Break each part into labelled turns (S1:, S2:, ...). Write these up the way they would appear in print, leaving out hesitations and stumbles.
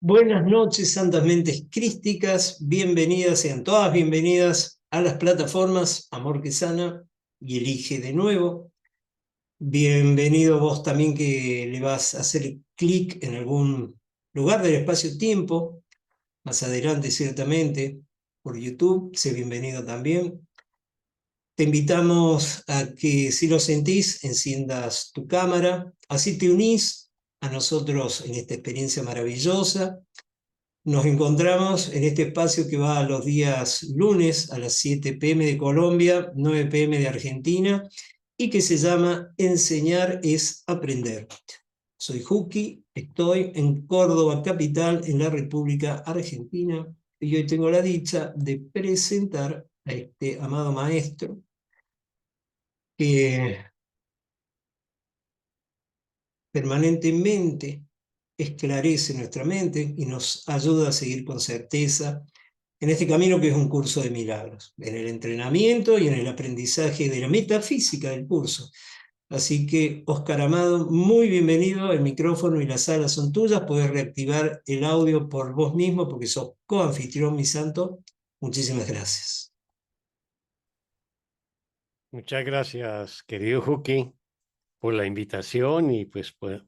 S1: Buenas noches, santas mentes crísticas. Bienvenidas, sean todas bienvenidas a las plataformas Amor que Sana y Elige de Nuevo. Bienvenido vos también que le vas a hacer clic en algún lugar del espacio-tiempo, más adelante ciertamente, por YouTube. Sé bienvenido también. Te invitamos a que, si lo sentís, enciendas tu cámara, así te unís a nosotros en esta experiencia maravillosa. Nos encontramos en este espacio que va los días lunes a las 7 p.m. de Colombia, 9 p.m. de Argentina, y que se llama Enseñar es Aprender. Soy Juki, estoy en Córdoba, capital, en la República Argentina, y hoy tengo la dicha de presentar a este amado maestro que permanentemente esclarece nuestra mente y nos ayuda a seguir con certeza en este camino que es un curso de milagros, en el entrenamiento y en el aprendizaje de la metafísica del curso. Así que, Oscar Amado, muy bienvenido. El micrófono y la sala son tuyas. Podés reactivar el audio por vos mismo porque sos coanfitrión, mi santo. Muchísimas gracias.
S2: Muchas gracias, querido Juki, por la invitación y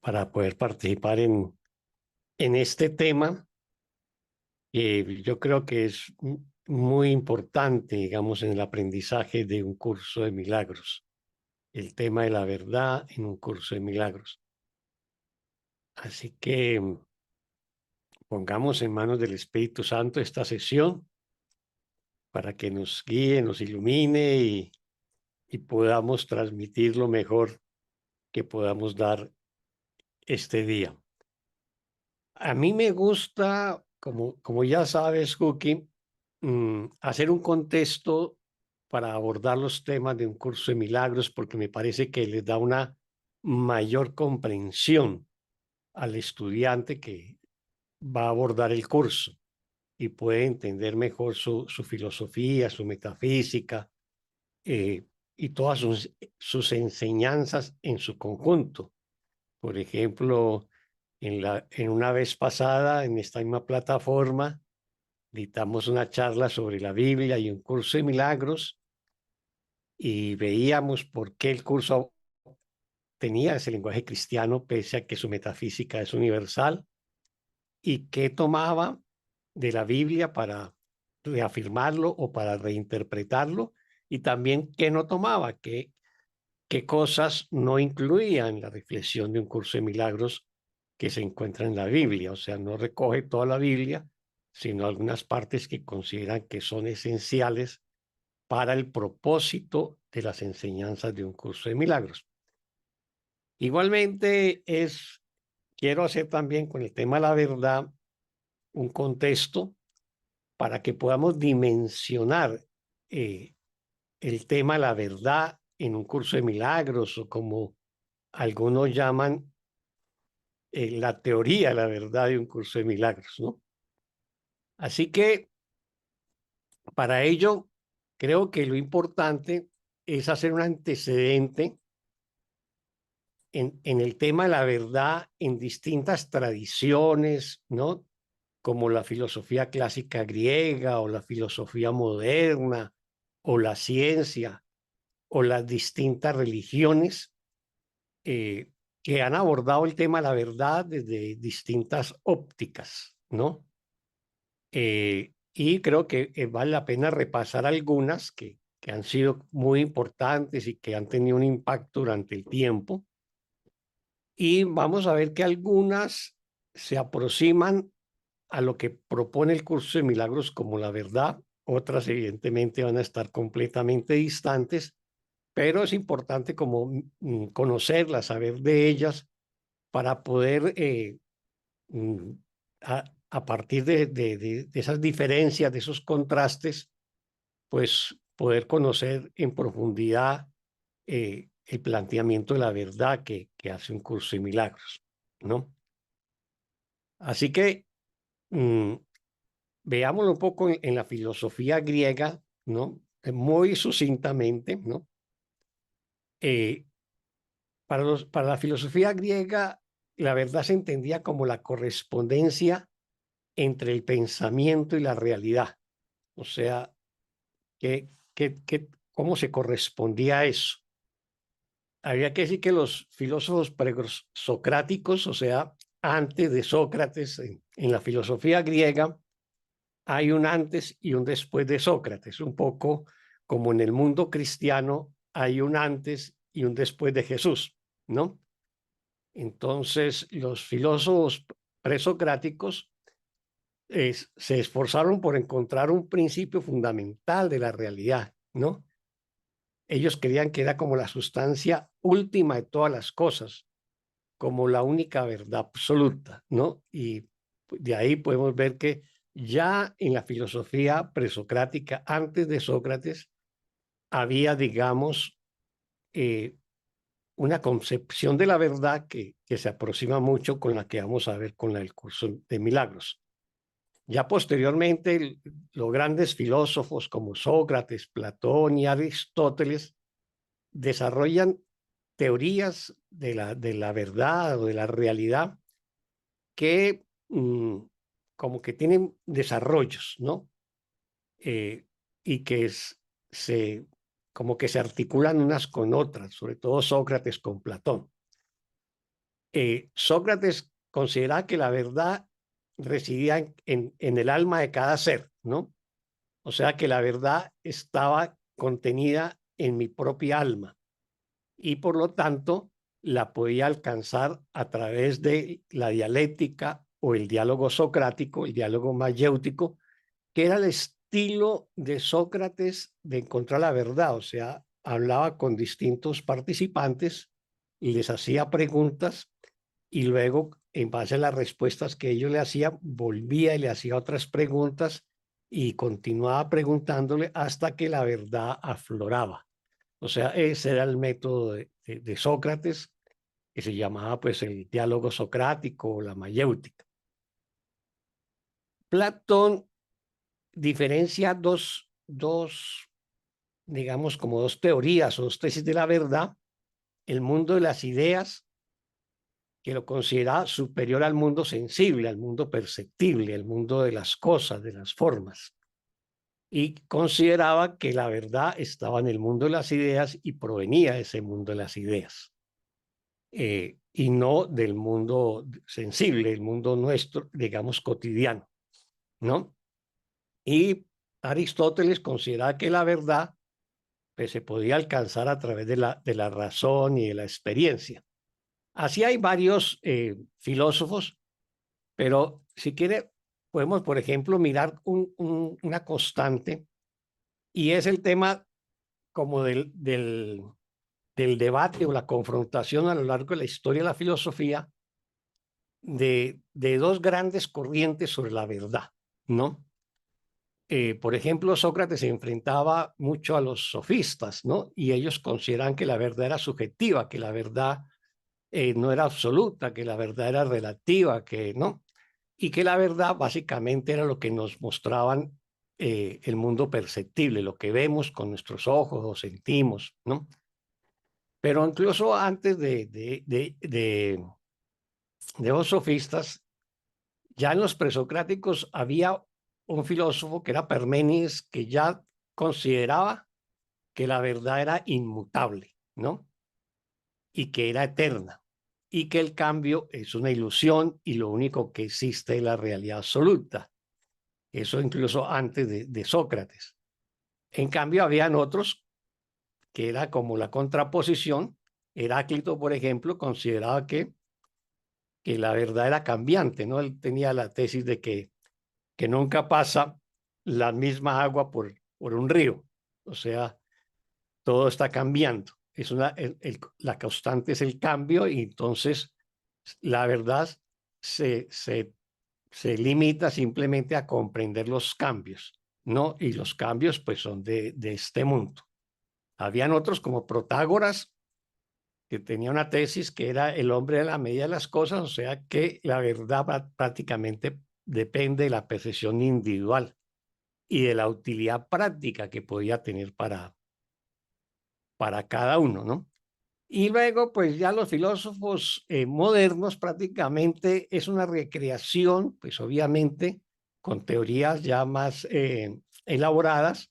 S2: para poder participar en este tema que yo creo que es muy importante, digamos, en el aprendizaje de un curso de milagros, el tema de la verdad en un curso de milagros. Así que pongamos en manos del Espíritu Santo esta sesión para que nos guíe, nos ilumine y podamos transmitir lo mejor que podamos dar este día. A mí me gusta, como ya sabes, Cookie, hacer un contexto para abordar los temas de un curso de milagros porque me parece que les da una mayor comprensión al estudiante que va a abordar el curso y puede entender mejor su filosofía, su metafísica eh, y todas sus enseñanzas en su conjunto. Por ejemplo, en una vez pasada, en esta misma plataforma, dictamos una charla sobre la Biblia y un curso de milagros y veíamos por qué el curso tenía ese lenguaje cristiano, pese a que su metafísica es universal, y qué tomaba de la Biblia para reafirmarlo o para reinterpretarlo, y también qué no tomaba, qué cosas no incluía en la reflexión de un curso de milagros que se encuentra en la Biblia. O sea, no recoge toda la Biblia, sino algunas partes que consideran que son esenciales para el propósito de las enseñanzas de un curso de milagros. Igualmente, quiero hacer también con el tema de la verdad un contexto para que podamos dimensionar eh, el tema de la verdad en un curso de milagros o como algunos llaman la teoría de la verdad de un curso de milagros, ¿no? Así que para ello, creo que lo importante es hacer un antecedente en el tema de la verdad en distintas tradiciones, ¿no? Como la filosofía clásica griega o la filosofía moderna o la ciencia o las distintas religiones eh, que han abordado el tema de la verdad desde distintas ópticas, ¿no? Y creo que vale la pena repasar algunas que han sido muy importantes y que han tenido un impacto durante el tiempo. Y vamos a ver que algunas se aproximan a lo que propone el curso de milagros como la verdad, otras evidentemente van a estar completamente distantes, pero es importante como conocerlas, saber de ellas para poder mm, a partir de esas diferencias, de esos contrastes, pues poder conocer en profundidad el planteamiento de la verdad que hace un curso de milagros, ¿no? Así que mm, veámoslo un poco en la filosofía griega, ¿no? Muy sucintamente, ¿no? Eh, para la filosofía griega, la verdad se entendía como la correspondencia entre el pensamiento y la realidad. O sea, ¿cómo se correspondía a eso? Había que decir que los filósofos presocráticos, o sea, antes de Sócrates, en la filosofía griega, hay un antes y un después de Sócrates, un poco como en el mundo cristiano hay un antes y un después de Jesús, ¿no? Entonces, los filósofos presocráticos se esforzaron por encontrar un principio fundamental de la realidad, ¿no? Ellos creían que era como la sustancia última de todas las cosas, como la única verdad absoluta, ¿no? Y de ahí podemos ver que ya en la filosofía presocrática, antes de Sócrates, había, digamos, eh, una concepción de la verdad que se aproxima mucho con la que vamos a ver con el curso de milagros. Ya posteriormente, los grandes filósofos como Sócrates, Platón y Aristóteles desarrollan teorías de la verdad o de la realidad que como que tienen desarrollos, ¿no? Y que se, como que se articulan unas con otras, sobre todo Sócrates con Platón. Sócrates consideraba que la verdad residía en el alma de cada ser, ¿no? O sea que la verdad estaba contenida en mi propia alma y por lo tanto la podía alcanzar a través de la dialéctica o el diálogo socrático, el diálogo mayéutico, que era el estilo de Sócrates de encontrar la verdad, o sea, hablaba con distintos participantes y les hacía preguntas y luego, en base a las respuestas que ellos le hacían, volvía y le hacía otras preguntas y continuaba preguntándole hasta que la verdad afloraba. O sea, ese era el método de Sócrates, que se llamaba pues el diálogo socrático o la mayéutica. Platón diferencia digamos, como dos teorías o dos tesis de la verdad, el mundo de las ideas, que lo considera superior al mundo sensible, al mundo perceptible, al mundo de las cosas, de las formas. Y consideraba que la verdad estaba en el mundo de las ideas y provenía de ese mundo de las ideas. Y no del mundo sensible, el mundo nuestro, digamos, cotidiano, ¿no? Y Aristóteles consideraba que la verdad pues, se podía alcanzar a través de la razón y de la experiencia. Así hay varios filósofos, pero si quiere, podemos, por ejemplo, mirar una constante y es el tema como del debate o la confrontación a lo largo de la historia de la filosofía de dos grandes corrientes sobre la verdad, ¿no? Por ejemplo, Sócrates se enfrentaba mucho a los sofistas, ¿no? Y ellos consideran que la verdad era subjetiva, que la verdad no era absoluta, que la verdad era relativa, que no, y que la verdad básicamente era lo que nos mostraban el mundo perceptible, lo que vemos con nuestros ojos o sentimos, ¿no? Pero incluso antes de los sofistas, ya en los presocráticos había un filósofo que era Parménides que ya consideraba que la verdad era inmutable, ¿no? Y que era eterna y que el cambio es una ilusión y lo único que existe es la realidad absoluta. Eso incluso antes de Sócrates. En cambio, habían otros que era como la contraposición. Heráclito, por ejemplo, consideraba que la verdad era cambiante, ¿no? Él tenía la tesis de que nunca pasa la misma agua por un río. O sea, todo está cambiando. Es la constante es el cambio y entonces la verdad se, se, se limita simplemente a comprender los cambios, ¿no? Y los cambios pues son de este mundo. Habían otros como Protágoras, que tenía una tesis que era el hombre de la medida de las cosas, o sea que la verdad prácticamente depende de la percepción individual y de la utilidad práctica que podía tener para cada uno, ¿no? Y luego, pues ya los filósofos modernos prácticamente es una recreación, pues obviamente, con teorías ya más elaboradas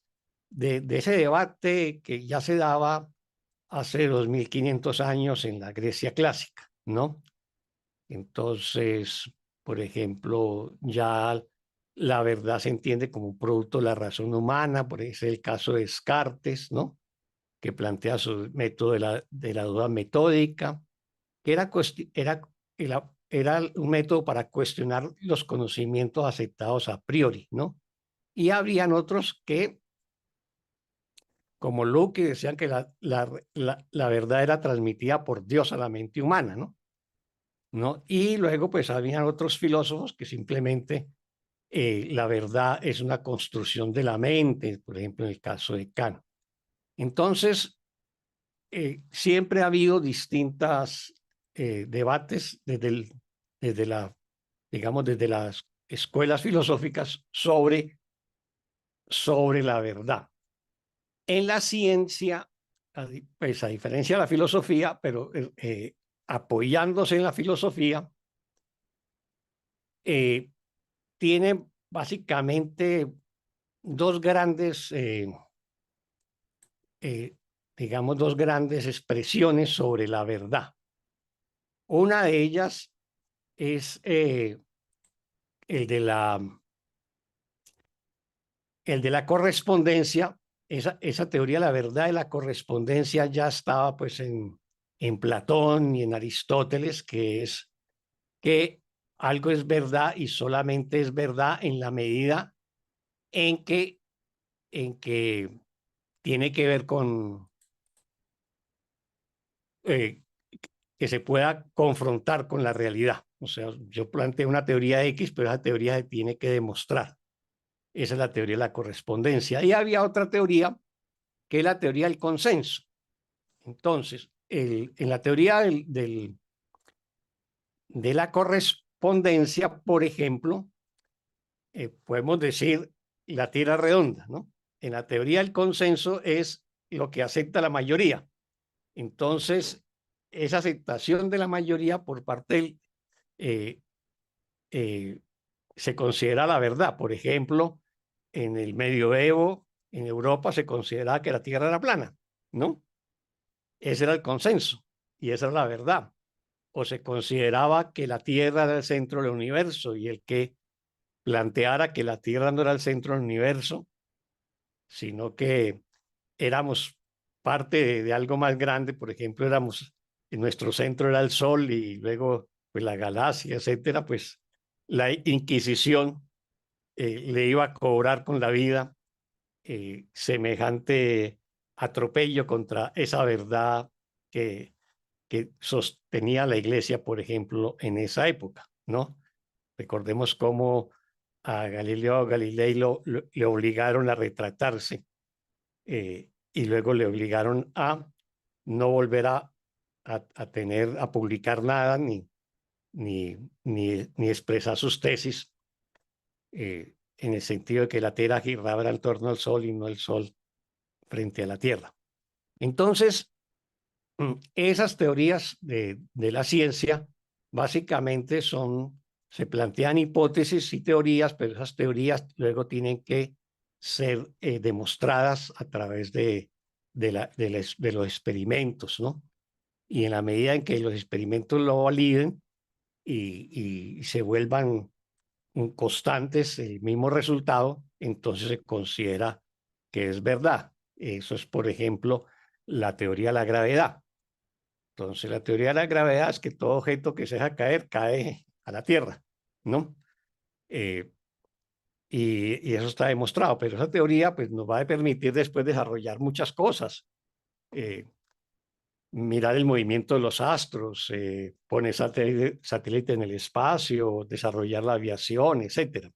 S2: de ese debate que ya se daba hace 2500 años en la Grecia clásica, ¿no? Entonces, por ejemplo, ya la verdad se entiende como un producto de la razón humana, por ejemplo, es el caso de Descartes, ¿no? Que plantea su método de la duda metódica, que era un método para cuestionar los conocimientos aceptados a priori, ¿no? Y habrían otros que, como Locke, decían que la verdad era transmitida por Dios a la mente humana, ¿no? ¿No? Y luego, pues, habían otros filósofos que simplemente la verdad es una construcción de la mente, por ejemplo, en el caso de Kant. Entonces, siempre ha habido distintas debates desde digamos, desde las escuelas filosóficas sobre la verdad. En la ciencia, pues a diferencia de la filosofía, pero apoyándose en la filosofía, tiene básicamente dos grandes, digamos, dos grandes expresiones sobre la verdad. Una de ellas es el de la correspondencia. Esa teoría de la verdad de la correspondencia ya estaba pues en Platón y en Aristóteles, que es que algo es verdad y solamente es verdad en la medida en que tiene que ver con eh, que se pueda confrontar con la realidad. O sea, yo planteo una teoría X, pero esa teoría se tiene que demostrar. Esa es la teoría de la correspondencia. Y había otra teoría, que es la teoría del consenso. Entonces, en la teoría de la correspondencia, por ejemplo, podemos decir la tierra redonda, ¿no? En la teoría del consenso es lo que acepta la mayoría. Entonces, esa aceptación de la mayoría por parte del, eh, eh, se considera la verdad. Por ejemplo, en el medioevo, en Europa, se consideraba que la Tierra era plana, ¿no? Ese era el consenso y esa era la verdad. O se consideraba que la Tierra era el centro del universo y el que planteara que la Tierra no era el centro del universo, sino que éramos parte de algo más grande. Por ejemplo, en nuestro centro era el Sol y luego pues la galaxia, etcétera, pues la Inquisición le iba a cobrar con la vida semejante atropello contra esa verdad que sostenía la Iglesia, por ejemplo, en esa época, ¿no? Recordemos cómo a Galileo Galilei le obligaron a retratarse y luego le obligaron a no volver a publicar nada ni expresar sus tesis, en el sentido de que la Tierra giraba en torno al Sol y no el Sol frente a la Tierra. Entonces, esas teorías de la ciencia básicamente se plantean hipótesis y teorías, pero esas teorías luego tienen que ser demostradas a través de los experimentos, ¿no? Y en la medida en que los experimentos lo validen y se vuelvan constantes el mismo resultado, entonces se considera que es verdad. Eso es, por ejemplo, la teoría de la gravedad. Entonces, la teoría de la gravedad es que todo objeto que se deja caer, cae a la Tierra, ¿no? Eh, y eso está demostrado, pero esa teoría pues, nos va a permitir después desarrollar muchas cosas. Mirar el movimiento de los astros, poner satélite en el espacio, desarrollar la aviación, etcétera.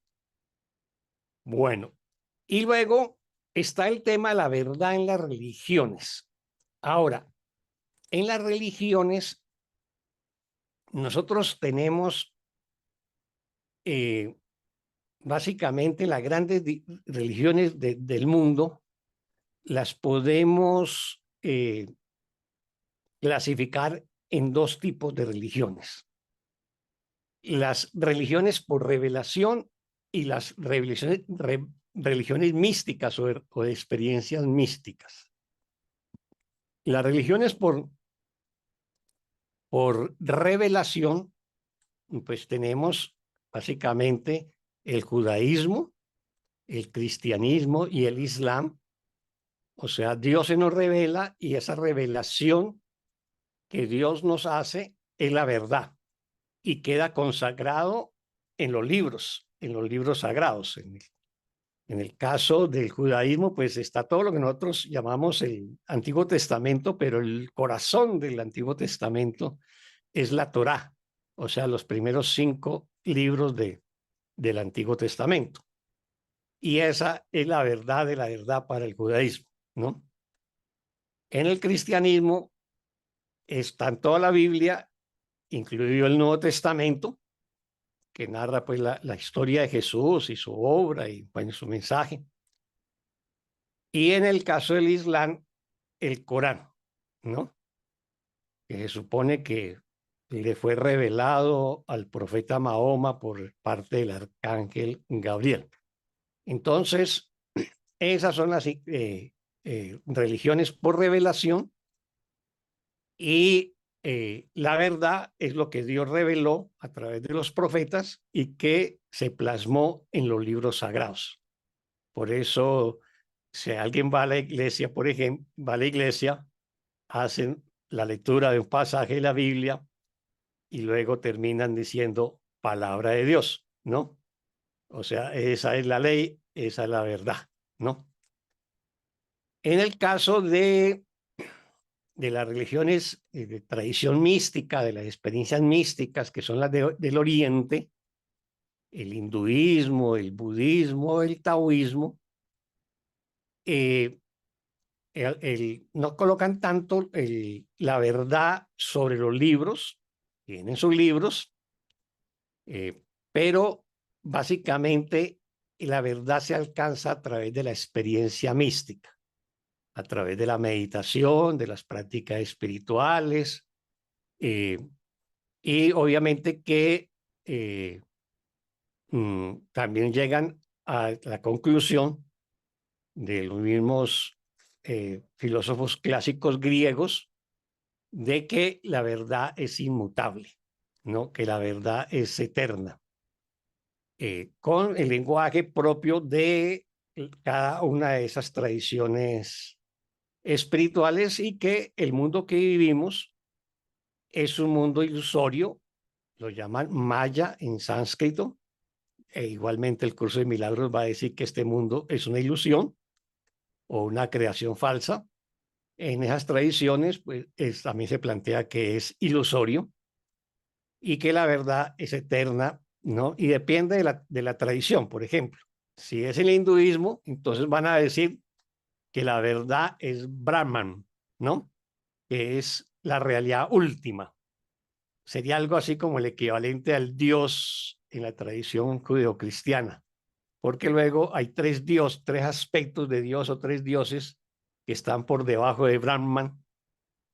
S2: Bueno, y luego está el tema de la verdad en las religiones. Ahora, en las religiones, nosotros tenemos básicamente las grandes religiones del mundo, las podemos clasificar en dos tipos de religiones. Las religiones por revelación y las religiones místicas o de experiencias místicas. Las religiones por revelación, pues tenemos básicamente el judaísmo, el cristianismo y el islam. O sea, Dios se nos revela y esa revelación que Dios nos hace es la verdad y queda consagrado en los libros sagrados. En el caso del judaísmo, pues está todo lo que nosotros llamamos el Antiguo Testamento, pero el corazón del Antiguo Testamento es la Torá, o sea, los primeros 5 libros del Antiguo Testamento. Y esa es la verdad de la verdad para el judaísmo, ¿no? En el cristianismo está en toda la Biblia, incluido el Nuevo Testamento, que narra pues la historia de Jesús y su obra y bueno, su mensaje. Y en el caso del Islam, el Corán, ¿no? Que se supone que le fue revelado al profeta Mahoma por parte del arcángel Gabriel. Entonces, esas son las religiones por revelación y la verdad es lo que Dios reveló a través de los profetas y que se plasmó en los libros sagrados. Por eso, si alguien va a la iglesia, por ejemplo, va a la iglesia, hacen la lectura de un pasaje de la Biblia y luego terminan diciendo palabra de Dios, ¿no? O sea, esa es la ley, esa es la verdad, ¿no? En el caso de las religiones de tradición mística, de las experiencias místicas, que son las del Oriente, el hinduismo, el budismo, el taoísmo, no colocan tanto la verdad sobre los libros, tienen sus libros, pero básicamente la verdad se alcanza a través de la experiencia mística, a través de la meditación, de las prácticas espirituales, y obviamente que también llegan a la conclusión de los mismos filósofos clásicos griegos de que la verdad es inmutable, ¿no? Que la verdad es eterna, con el lenguaje propio de cada una de esas tradiciones espirituales y que el mundo que vivimos es un mundo ilusorio, lo llaman maya en sánscrito, e igualmente el curso de milagros va a decir que este mundo es una ilusión o una creación falsa. En esas tradiciones, pues también se plantea que es ilusorio y que la verdad es eterna, ¿no? Y depende de la tradición, por ejemplo. Si es el hinduismo, entonces van a decir que la verdad es Brahman, ¿no? Que es la realidad última. Sería algo así como el equivalente al Dios en la tradición judeocristiana, porque luego hay tres aspectos de Dios o tres dioses que están por debajo de Brahman,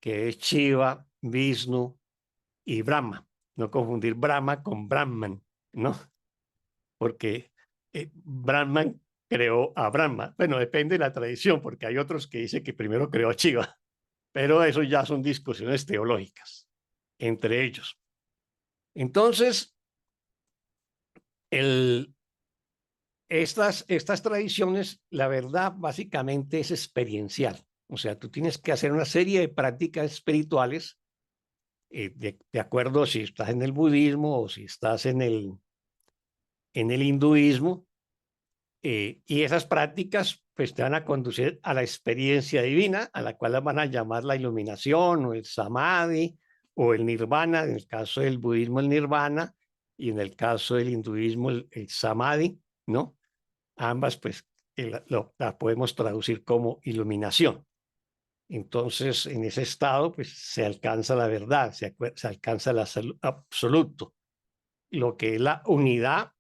S2: que es Shiva, Vishnu y Brahma. No confundir Brahma con Brahman, ¿no? Porque Brahman creó a Brahma. Bueno, depende de la tradición, porque hay otros que dicen que primero creó a Shiva, pero eso ya son discusiones teológicas entre ellos. Entonces, estas tradiciones, la verdad, básicamente es experiencial. O sea, tú tienes que hacer una serie de prácticas espirituales de acuerdo si estás en el budismo o si estás en el hinduismo, y esas prácticas pues te van a conducir a la experiencia divina, a la cual van a llamar la iluminación o el samadhi o el nirvana, en el caso del budismo el nirvana y en el caso del hinduismo el samadhi, ¿no? Ambas pues las podemos traducir como iluminación. Entonces, en ese estado, pues se alcanza la verdad, se alcanza el absoluto, lo que es la unidad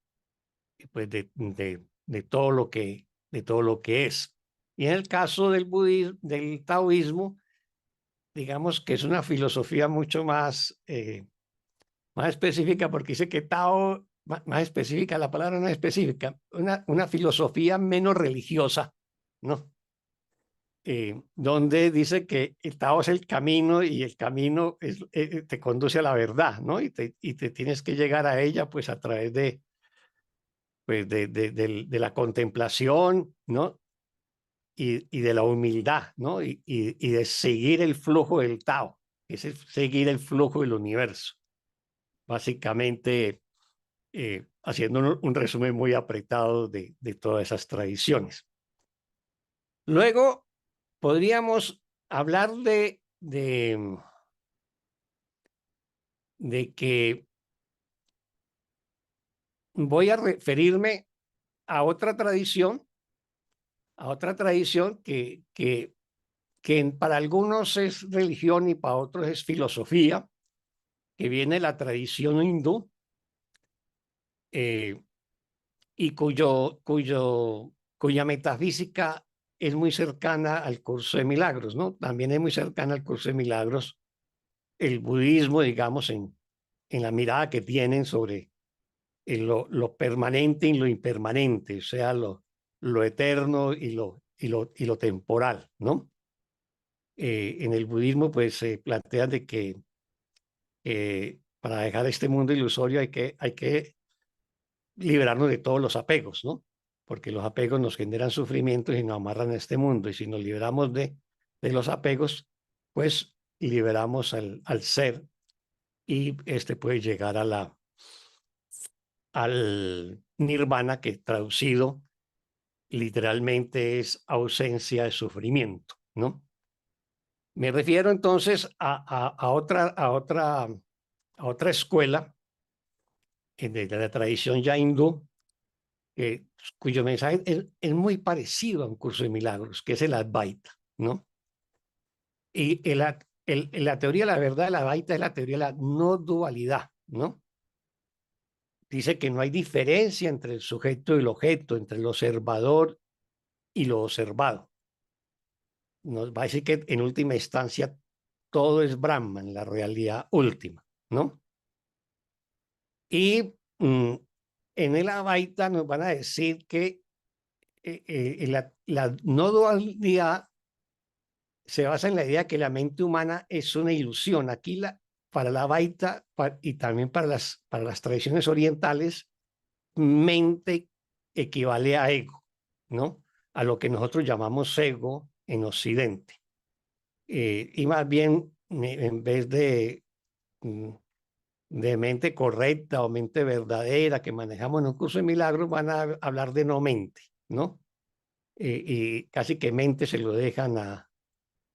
S2: pues, de todo lo que es. Y en el caso del budismo, del taoísmo, digamos que es una filosofía mucho más específica porque dice que Tao más específica, la palabra no es específica, una filosofía menos religiosa, ¿no? Donde dice que el Tao es el camino y el camino te conduce a la verdad, ¿no? Y te tienes que llegar a ella pues a través de, pues, de la contemplación, ¿no? Y de la humildad, ¿no? Y de seguir el flujo del Tao, es seguir el flujo del universo. Básicamente, haciendo un resumen muy apretado de todas esas tradiciones. Luego, podríamos hablar de que voy a referirme a otra tradición, que para algunos es religión y para otros es filosofía, que viene de la tradición hindú, eh, y cuya metafísica es muy cercana al curso de milagros, ¿no? También es muy cercana al curso de milagros el budismo, digamos, en la mirada que tienen sobre lo permanente y lo impermanente, o sea, lo eterno y lo temporal, ¿no? En el budismo, pues, se plantea de que para dejar este mundo ilusorio hay que liberarnos de todos los apegos, ¿no? Porque los apegos nos generan sufrimientos y nos amarran a este mundo. Y si nos liberamos de los apegos, pues liberamos al ser y este puede llegar al nirvana, que traducido literalmente es ausencia de sufrimiento, ¿no? Me refiero entonces a otra escuela de la tradición ya hindú, cuyo mensaje es muy parecido a un curso de milagros, que es el Advaita, ¿no? Y la teoría de la verdad de la Advaita es la teoría de la no dualidad, ¿no? Dice que no hay diferencia entre el sujeto y el objeto, entre el observador y lo observado. Nos va a decir que en última instancia todo es Brahman, la realidad última, ¿no? Y en el Advaita nos van a decir que la no dualidad se basa en la idea que la mente humana es una ilusión. Aquí para la Advaita y también para las tradiciones orientales, mente equivale a ego, ¿no? A lo que nosotros llamamos ego en Occidente. Y más bien, en vez de mente correcta o mente verdadera que manejamos en un curso de milagros, van a hablar de no mente, ¿no? Y casi que mente se lo dejan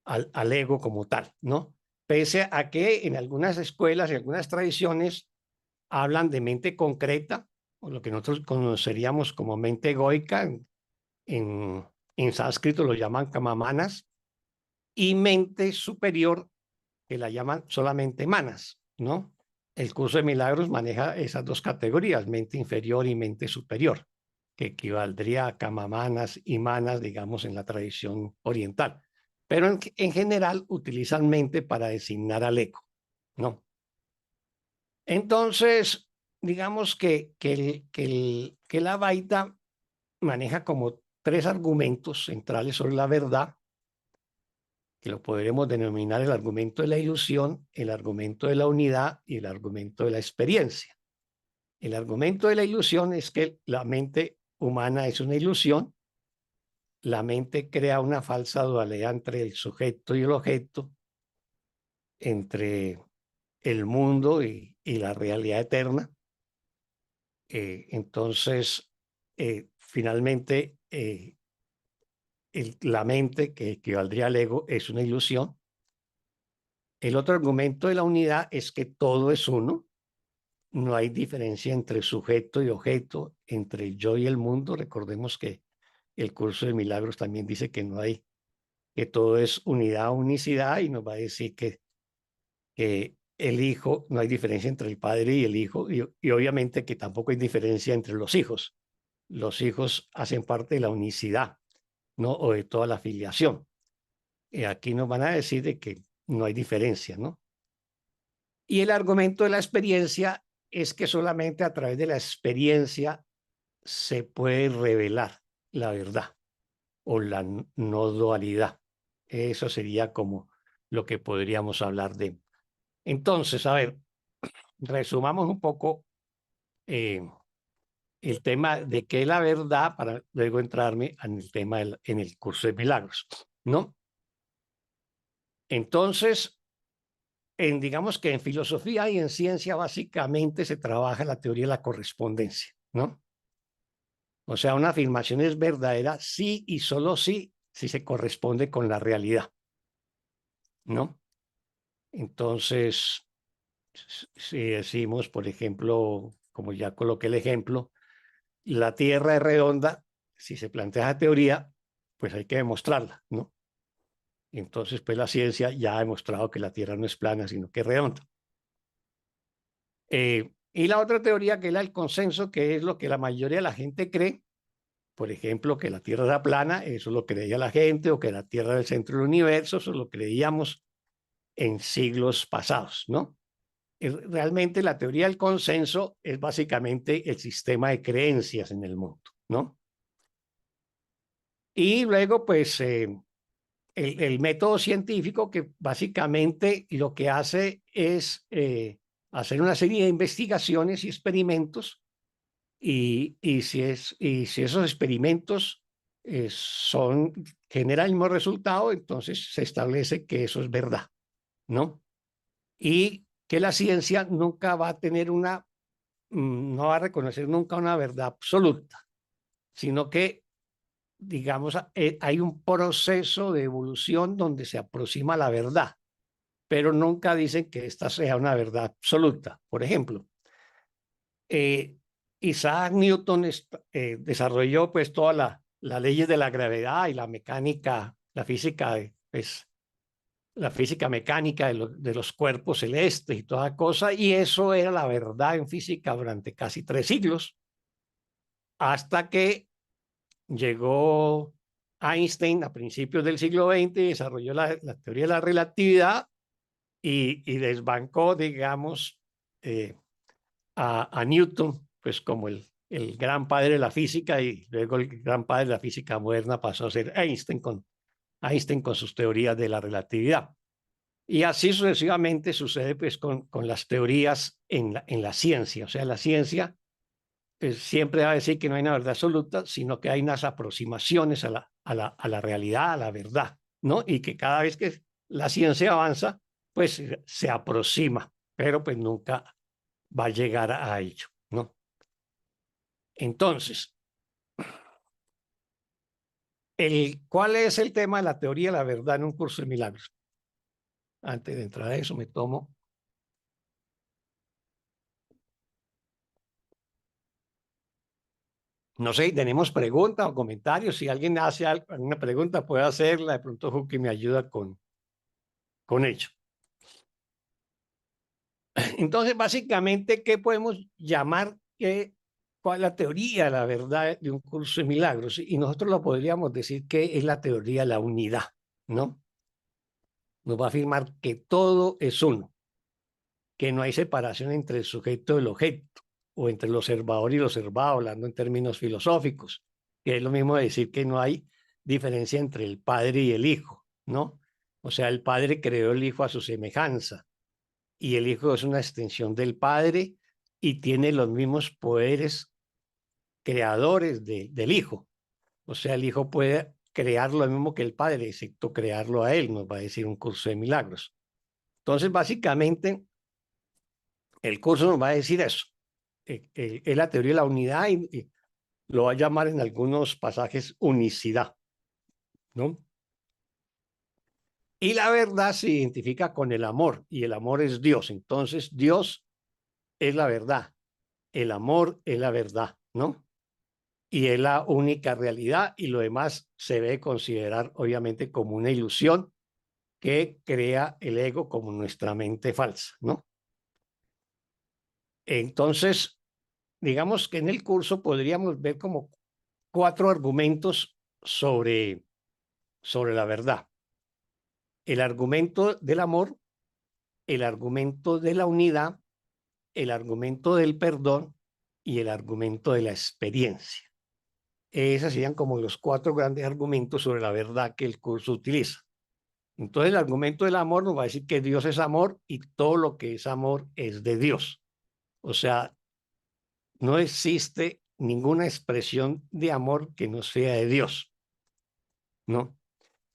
S2: al ego como tal, ¿no? Pese a que en algunas escuelas y algunas tradiciones hablan de mente concreta, o lo que nosotros conoceríamos como mente egoica, en sánscrito lo llaman kamamanas, y mente superior, que la llaman solamente manas, ¿no? El curso de milagros maneja esas dos categorías, mente inferior y mente superior, que equivaldría a kamamanas y manas, digamos, en la tradición oriental. Pero en general utilizan mente para designar al ego, ¿no? Entonces, digamos que la Vaita maneja como tres argumentos centrales sobre la verdad, que lo podremos denominar el argumento de la ilusión, el argumento de la unidad y el argumento de la experiencia. El argumento de la ilusión es que la mente humana es una ilusión, la mente crea una falsa dualidad entre el sujeto y el objeto, entre el mundo y la realidad eterna. Entonces, finalmente, la mente, que equivaldría al ego, es una ilusión. El otro argumento de la unidad es que todo es uno. No hay diferencia entre sujeto y objeto, entre el yo y el mundo. Recordemos que el curso de milagros también dice que no hay, que todo es unidad, unicidad, y nos va a decir que el hijo, no hay diferencia entre el padre y el hijo, y obviamente que tampoco hay diferencia entre los hijos. Los hijos hacen parte de la unicidad, ¿no? O de toda la filiación. Aquí nos van a decir de que no hay diferencia, ¿no? Y el argumento de la experiencia es que solamente a través de la experiencia se puede revelar la verdad o la no dualidad. Eso sería como lo que podríamos hablar de. Entonces, a ver, resumamos un poco el tema de qué es la verdad para luego entrarme en el tema en el curso de milagros, ¿no? Entonces, digamos que en filosofía y en ciencia básicamente se trabaja la teoría de la correspondencia, ¿no? O sea, una afirmación es verdadera sí y solo sí si se corresponde con la realidad, ¿no? Entonces, si decimos, por ejemplo, como ya coloqué el ejemplo, la Tierra es redonda, si se plantea la teoría, pues hay que demostrarla, ¿no? Entonces, pues la ciencia ya ha demostrado que la Tierra no es plana, sino que es redonda. Y la otra teoría, que es la del consenso, que es lo que la mayoría de la gente cree, por ejemplo, que la Tierra era plana, eso lo creía la gente, o que la Tierra era el centro del universo, eso lo creíamos en siglos pasados, ¿no? Realmente la teoría del consenso es básicamente el sistema de creencias en el mundo, ¿no? Y luego, pues, el método científico, que básicamente lo que hace es hacer una serie de investigaciones y experimentos, y si esos experimentos generan el mismo resultado, entonces se establece que eso es verdad, ¿no? Y que la ciencia nunca va a tener no va a reconocer nunca una verdad absoluta, sino que, digamos, hay un proceso de evolución donde se aproxima a la verdad, pero nunca dicen que esta sea una verdad absoluta. Por ejemplo, eh, Isaac Newton desarrolló pues todas las leyes de la gravedad y la mecánica, la física, pues, la física mecánica de los cuerpos celestes y toda cosa, y eso era la verdad en física durante casi 3 siglos, hasta que llegó Einstein a principios del siglo XX y desarrolló la teoría de la relatividad y desbancó, digamos, a Newton, pues como el gran padre de la física, y luego el gran padre de la física moderna pasó a ser Einstein con sus teorías de la relatividad. Y así sucesivamente sucede pues con las teorías en la ciencia. O sea, la ciencia siempre va a decir que no hay una verdad absoluta, sino que hay unas aproximaciones a la realidad, a la verdad, ¿no? Y que cada vez que la ciencia avanza, pues se aproxima, pero pues nunca va a llegar a ello, ¿no? Entonces, ¿cuál es el tema de la teoría de la verdad en un curso de milagros? Antes de entrar a eso, me tomo. No sé, tenemos preguntas o comentarios. Si alguien hace alguna pregunta, puede hacerla. De pronto, Juki me ayuda con ello. Entonces, básicamente, ¿qué podemos llamar? ¿Cuál es la teoría de la verdad de un curso de milagros? Y nosotros lo podríamos decir que es la teoría de la unidad, ¿no? Nos va a afirmar que todo es uno, que no hay separación entre el sujeto y el objeto, o entre el observador y el observado, hablando en términos filosóficos, que es lo mismo de decir que no hay diferencia entre el Padre y el Hijo, ¿no? O sea, el Padre creó el Hijo a su semejanza, y el Hijo es una extensión del Padre y tiene los mismos poderes creadores del Hijo. O sea, el Hijo puede crear lo mismo que el Padre, excepto crearlo a Él, nos va a decir un curso de milagros. Entonces, básicamente, el curso nos va a decir eso. Es la teoría de la unidad y lo va a llamar en algunos pasajes unicidad, ¿no? Y la verdad se identifica con el amor, y el amor es Dios. Entonces, Dios es la verdad, el amor es la verdad, ¿no? Y es la única realidad, y lo demás se debe considerar obviamente como una ilusión que crea el ego como nuestra mente falsa, ¿no? Entonces, digamos que en el curso podríamos ver como 4 argumentos sobre la verdad. El argumento del amor, el argumento de la unidad, el argumento del perdón y el argumento de la experiencia. Esos serían como los 4 grandes argumentos sobre la verdad que el curso utiliza. Entonces el argumento del amor nos va a decir que Dios es amor y todo lo que es amor es de Dios. O sea, no existe ninguna expresión de amor que no sea de Dios, ¿no?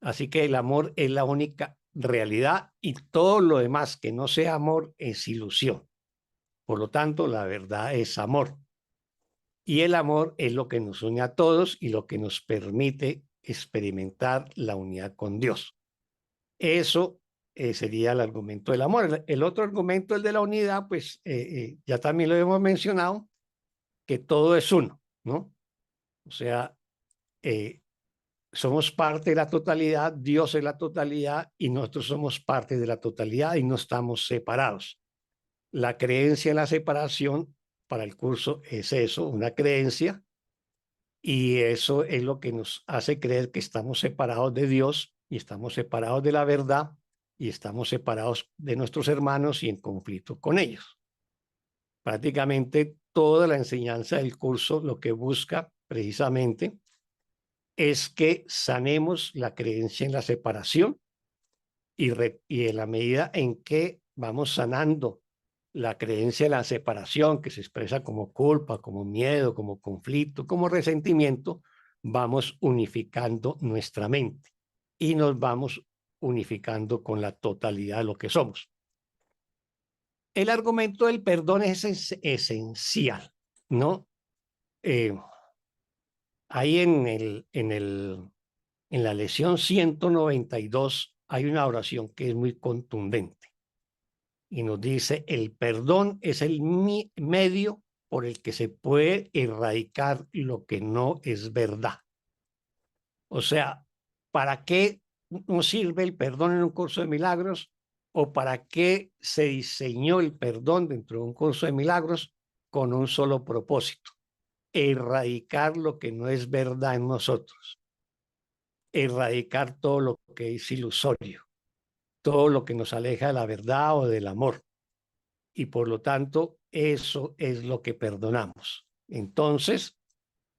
S2: Así que el amor es la única realidad y todo lo demás que no sea amor es ilusión. Por lo tanto, la verdad es amor. Y el amor es lo que nos une a todos y lo que nos permite experimentar la unidad con Dios. Eso sería el argumento del amor. El otro argumento, el de la unidad, pues ya también lo hemos mencionado, que todo es uno, ¿no? O sea, somos parte de la totalidad, Dios es la totalidad y nosotros somos parte de la totalidad y no estamos separados. La creencia en la separación para el curso es eso, una creencia, y eso es lo que nos hace creer que estamos separados de Dios y estamos separados de la verdad y estamos separados de nuestros hermanos y en conflicto con ellos. Prácticamente toda la enseñanza del curso lo que busca precisamente es que sanemos la creencia en la separación y en la medida en que vamos sanando la creencia en la separación, que se expresa como culpa, como miedo, como conflicto, como resentimiento, vamos unificando nuestra mente y nos vamos unificando con la totalidad de lo que somos. El argumento del perdón es esencial, ¿no? Ahí en la lección 192 hay una oración que es muy contundente y nos dice, el perdón es el medio por el que se puede erradicar lo que no es verdad. O sea, ¿para qué nos sirve el perdón en un curso de milagros? ¿O para qué se diseñó el perdón dentro de un curso de milagros? Con un solo propósito, erradicar lo que no es verdad en nosotros, erradicar todo lo que es ilusorio, todo lo que nos aleja de la verdad o del amor. Y por lo tanto, eso es lo que perdonamos. Entonces,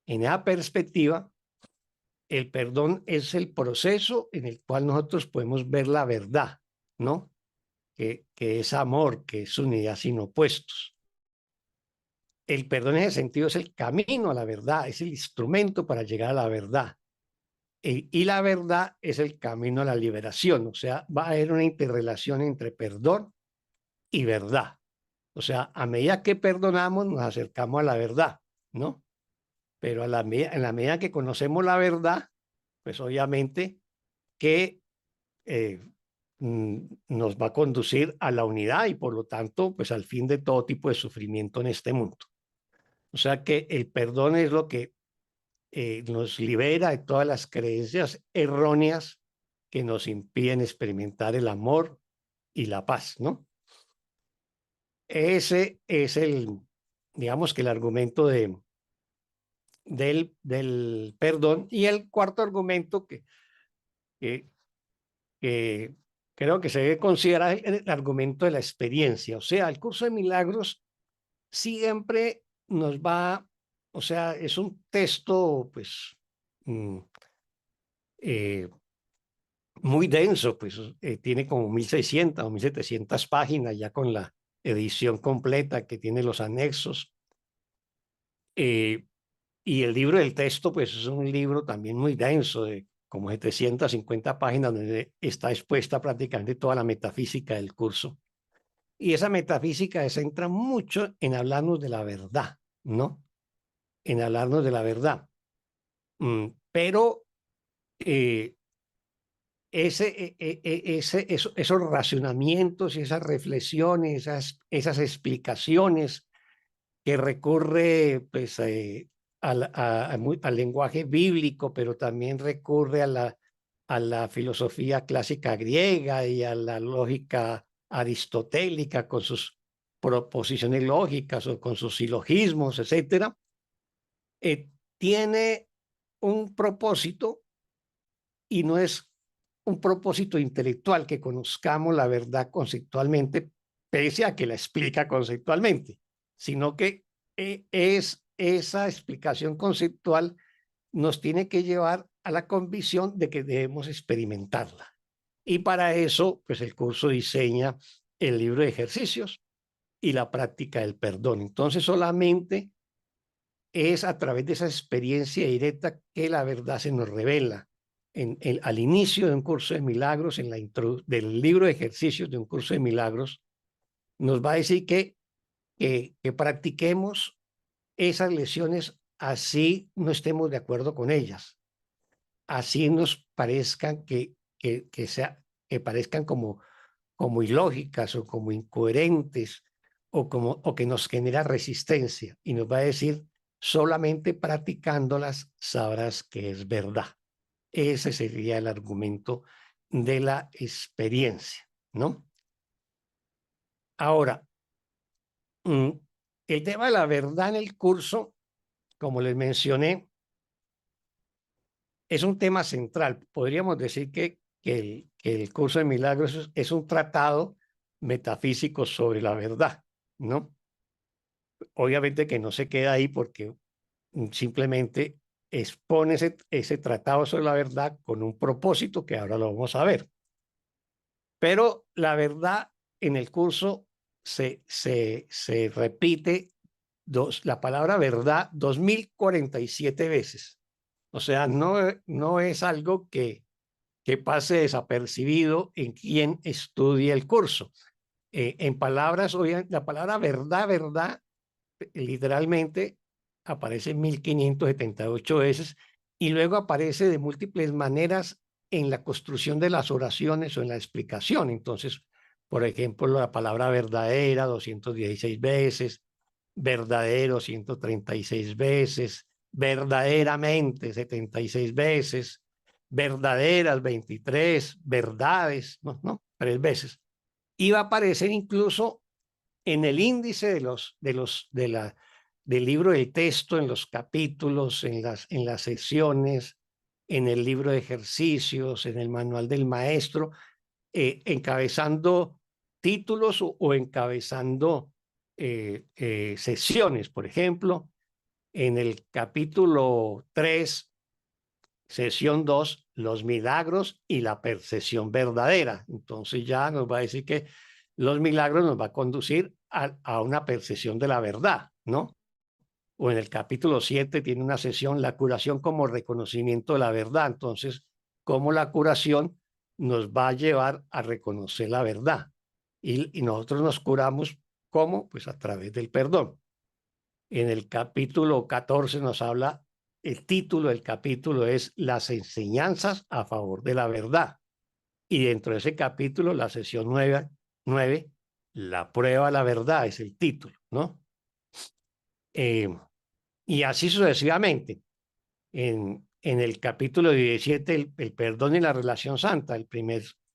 S2: en esa perspectiva, el perdón es el proceso en el cual nosotros podemos ver la verdad, ¿no? Que es amor, que es unidad sin opuestos. El perdón en ese sentido es el camino a la verdad, es el instrumento para llegar a la verdad. Y la verdad es el camino a la liberación, o sea, va a haber una interrelación entre perdón y verdad. O sea, a medida que perdonamos, nos acercamos a la verdad, ¿no? Pero en la medida que conocemos la verdad, pues obviamente que nos va a conducir a la unidad y por lo tanto, pues al fin de todo tipo de sufrimiento en este mundo. O sea que el perdón es lo que nos libera de todas las creencias erróneas que nos impiden experimentar el amor y la paz, ¿no? Ese es digamos que el argumento del perdón. Y el cuarto argumento que, que creo que se debe considerar el argumento de la experiencia. O sea, el curso de milagros siempre nos va, o sea, es un texto, pues, eh, muy denso, pues tiene como 1600 o 1700 páginas ya con la edición completa que tiene los anexos. Y el libro del texto, pues es un libro también muy denso, de como 750 páginas, donde está expuesta prácticamente toda la metafísica del curso. Y esa metafísica se centra mucho en hablarnos de la verdad, ¿no? En hablarnos de la verdad. Pero esos racionamientos y esas reflexiones, esas explicaciones que recurre pues, al lenguaje bíblico, pero también recurre a la filosofía clásica griega y a la lógica aristotélica con sus proposiciones lógicas o con sus silogismos, etcétera, tiene un propósito y no es un propósito intelectual que conozcamos la verdad conceptualmente, pese a que la explica conceptualmente, sino que esa explicación conceptual nos tiene que llevar a la convicción de que debemos experimentarla. Y para eso, pues el curso diseña el libro de ejercicios y la práctica del perdón. Entonces, solamente es a través de esa experiencia directa que la verdad se nos revela. Al inicio de un curso de milagros, del libro de ejercicios de un curso de milagros, nos va a decir que practiquemos esas lecciones así no estemos de acuerdo con ellas, así nos parezcan que parezcan como ilógicas o como incoherentes o que nos genera resistencia, y nos va a decir, solamente practicándolas sabrás que es verdad. Ese sería el argumento de la experiencia, ¿no? Ahora, el tema de la verdad en el curso, como les mencioné, es un tema central. Podríamos decir que el curso de milagros es un tratado metafísico sobre la verdad, ¿no? Obviamente que no se queda ahí porque simplemente expone ese tratado sobre la verdad con un propósito que ahora lo vamos a ver. Pero la verdad en el curso se repite la palabra verdad 2047 veces. O sea, no es algo que pase desapercibido en quien estudia el curso. En palabras, la palabra verdad, verdad, literalmente aparece 1578 veces y luego aparece de múltiples maneras en la construcción de las oraciones o en la explicación. Entonces, por ejemplo, la palabra verdadera 216 veces, verdadero 136 veces, verdaderamente 76 veces, verdaderas 23, verdades, no, 3 veces. Y va a aparecer incluso en el índice del libro del texto, en los capítulos, en las secciones, en el libro de ejercicios, en el manual del maestro, encabezando títulos o encabezando sesiones. Por ejemplo, en el capítulo 3, sesión 2, los milagros y la percepción verdadera. Entonces ya nos va a decir que los milagros nos va a conducir a una percepción de la verdad, ¿no? O en el capítulo 7 tiene una sesión, la curación como reconocimiento de la verdad. Entonces, cómo la curación nos va a llevar a reconocer la verdad. Y nosotros nos curamos, ¿cómo? Pues a través del perdón. En el capítulo 14 nos habla, el título del capítulo es Las enseñanzas a favor de la verdad. Y dentro de ese capítulo, la sesión 9, la prueba de la verdad es el título, ¿no? Y así sucesivamente. En el capítulo 17, el perdón y la relación santa,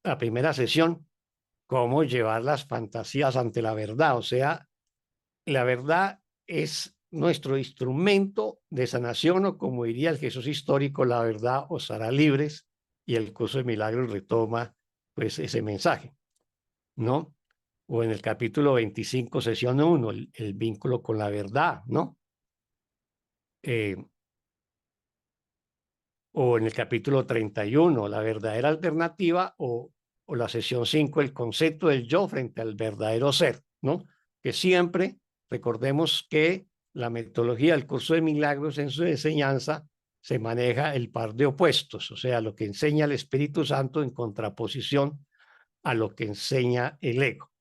S2: la primera sesión, cómo llevar las fantasías ante la verdad. O sea, la verdad es nuestro instrumento de sanación, o como diría el Jesús histórico, la verdad os hará libres, y el curso de milagros retoma pues ese mensaje, ¿no? O en el capítulo 25, sesión 1, el vínculo con la verdad, ¿no? O en el capítulo 31, la verdadera alternativa, o la sesión 5, el concepto del yo frente al verdadero ser, ¿no? Que siempre recordemos que la metodología del curso de milagros en su enseñanza se maneja el par de opuestos, o sea, lo que enseña el Espíritu Santo en contraposición a lo que enseña el ego.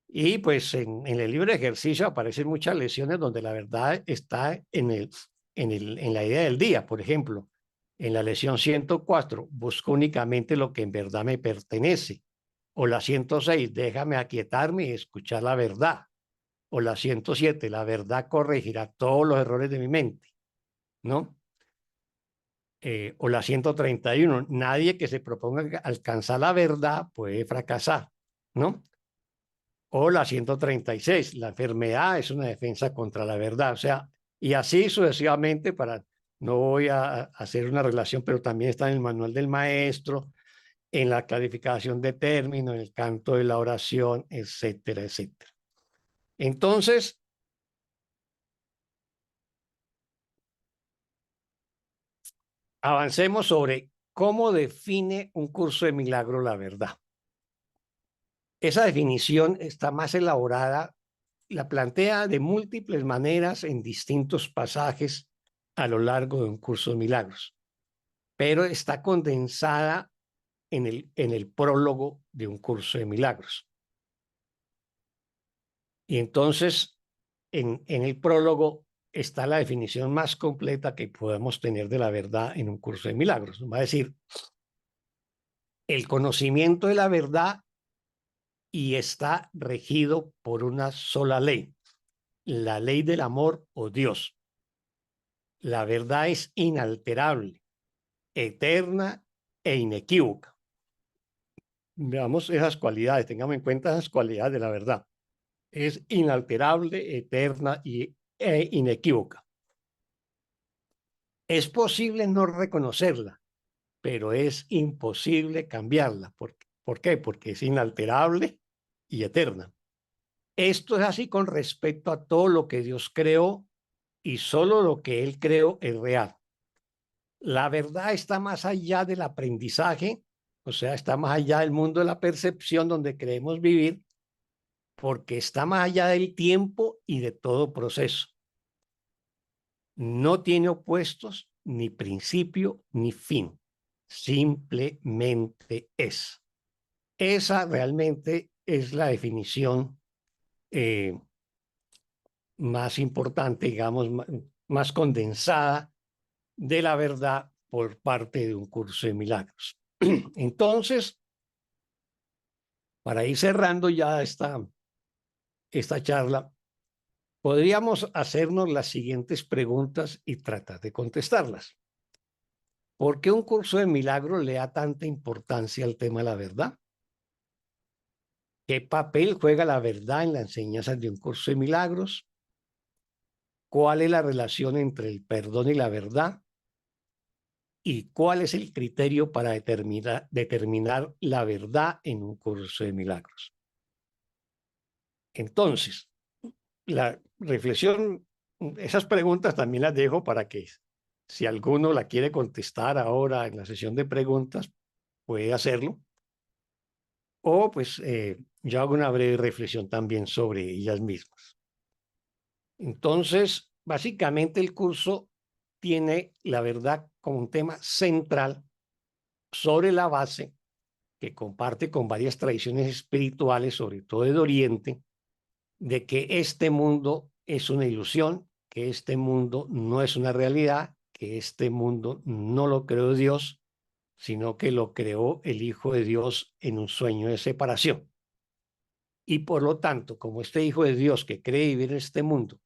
S2: Y pues en el libro de ejercicio aparecen muchas lecciones donde la verdad está en la idea del día. Por ejemplo, en la lección 104, busco únicamente lo que en verdad me pertenece. O la 106, déjame aquietarme y escuchar la verdad. O la 107, la verdad corregirá todos los errores de mi mente, ¿no? O la 131, nadie que se proponga alcanzar la verdad puede fracasar, ¿no? O la 136, la enfermedad es una defensa contra la verdad. O sea, y así sucesivamente, no voy a hacer una relación, pero también está en el manual del maestro, en la clarificación de términos, en el canto de la oración, etcétera, etcétera. Entonces, avancemos sobre cómo define un curso de milagro la verdad. Esa definición está más elaborada, la plantea de múltiples maneras en distintos pasajes a lo largo de un curso de milagros, pero está condensada en el prólogo de un curso de milagros. Y entonces, en el prólogo está la definición más completa que podemos tener de la verdad en un curso de milagros. Va a decir, el conocimiento de la verdad y está regido por una sola ley, la ley del amor o Dios. La verdad es inalterable, eterna e inequívoca. Veamos esas cualidades, tengamos en cuenta esas cualidades de la verdad. Es inalterable, eterna e inequívoca. Es posible no reconocerla, pero es imposible cambiarla. ¿Por qué? Porque es inalterable y eterna. Esto es así con respecto a todo lo que Dios creó y solo lo que Él creó es real. La verdad está más allá del aprendizaje, o sea, está más allá del mundo de la percepción donde creemos vivir, porque está más allá del tiempo y de todo proceso. No tiene opuestos, ni principio, ni fin. Simplemente es. Esa realmente es la definición más importante, digamos, más condensada de la verdad por parte de un curso de milagros. Entonces, para ir cerrando ya esta charla, podríamos hacernos las siguientes preguntas y tratar de contestarlas. ¿Por qué un curso de milagros le da tanta importancia al tema de la verdad? ¿Qué papel juega la verdad en la enseñanza de un curso de milagros? ¿Cuál es la relación entre el perdón y la verdad? ¿Y cuál es el criterio para determinar la verdad en un curso de milagros? Entonces, la reflexión, esas preguntas también las dejo para que si alguno la quiere contestar ahora en la sesión de preguntas, puede hacerlo. O pues yo hago una breve reflexión también sobre ellas mismas. Entonces, básicamente el curso tiene la verdad como un tema central sobre la base que comparte con varias tradiciones espirituales, sobre todo de Oriente, de que este mundo es una ilusión, que este mundo no es una realidad, que este mundo no lo creó Dios, sino que lo creó el Hijo de Dios en un sueño de separación. Y por lo tanto, como este Hijo de Dios que cree vivir en este mundo,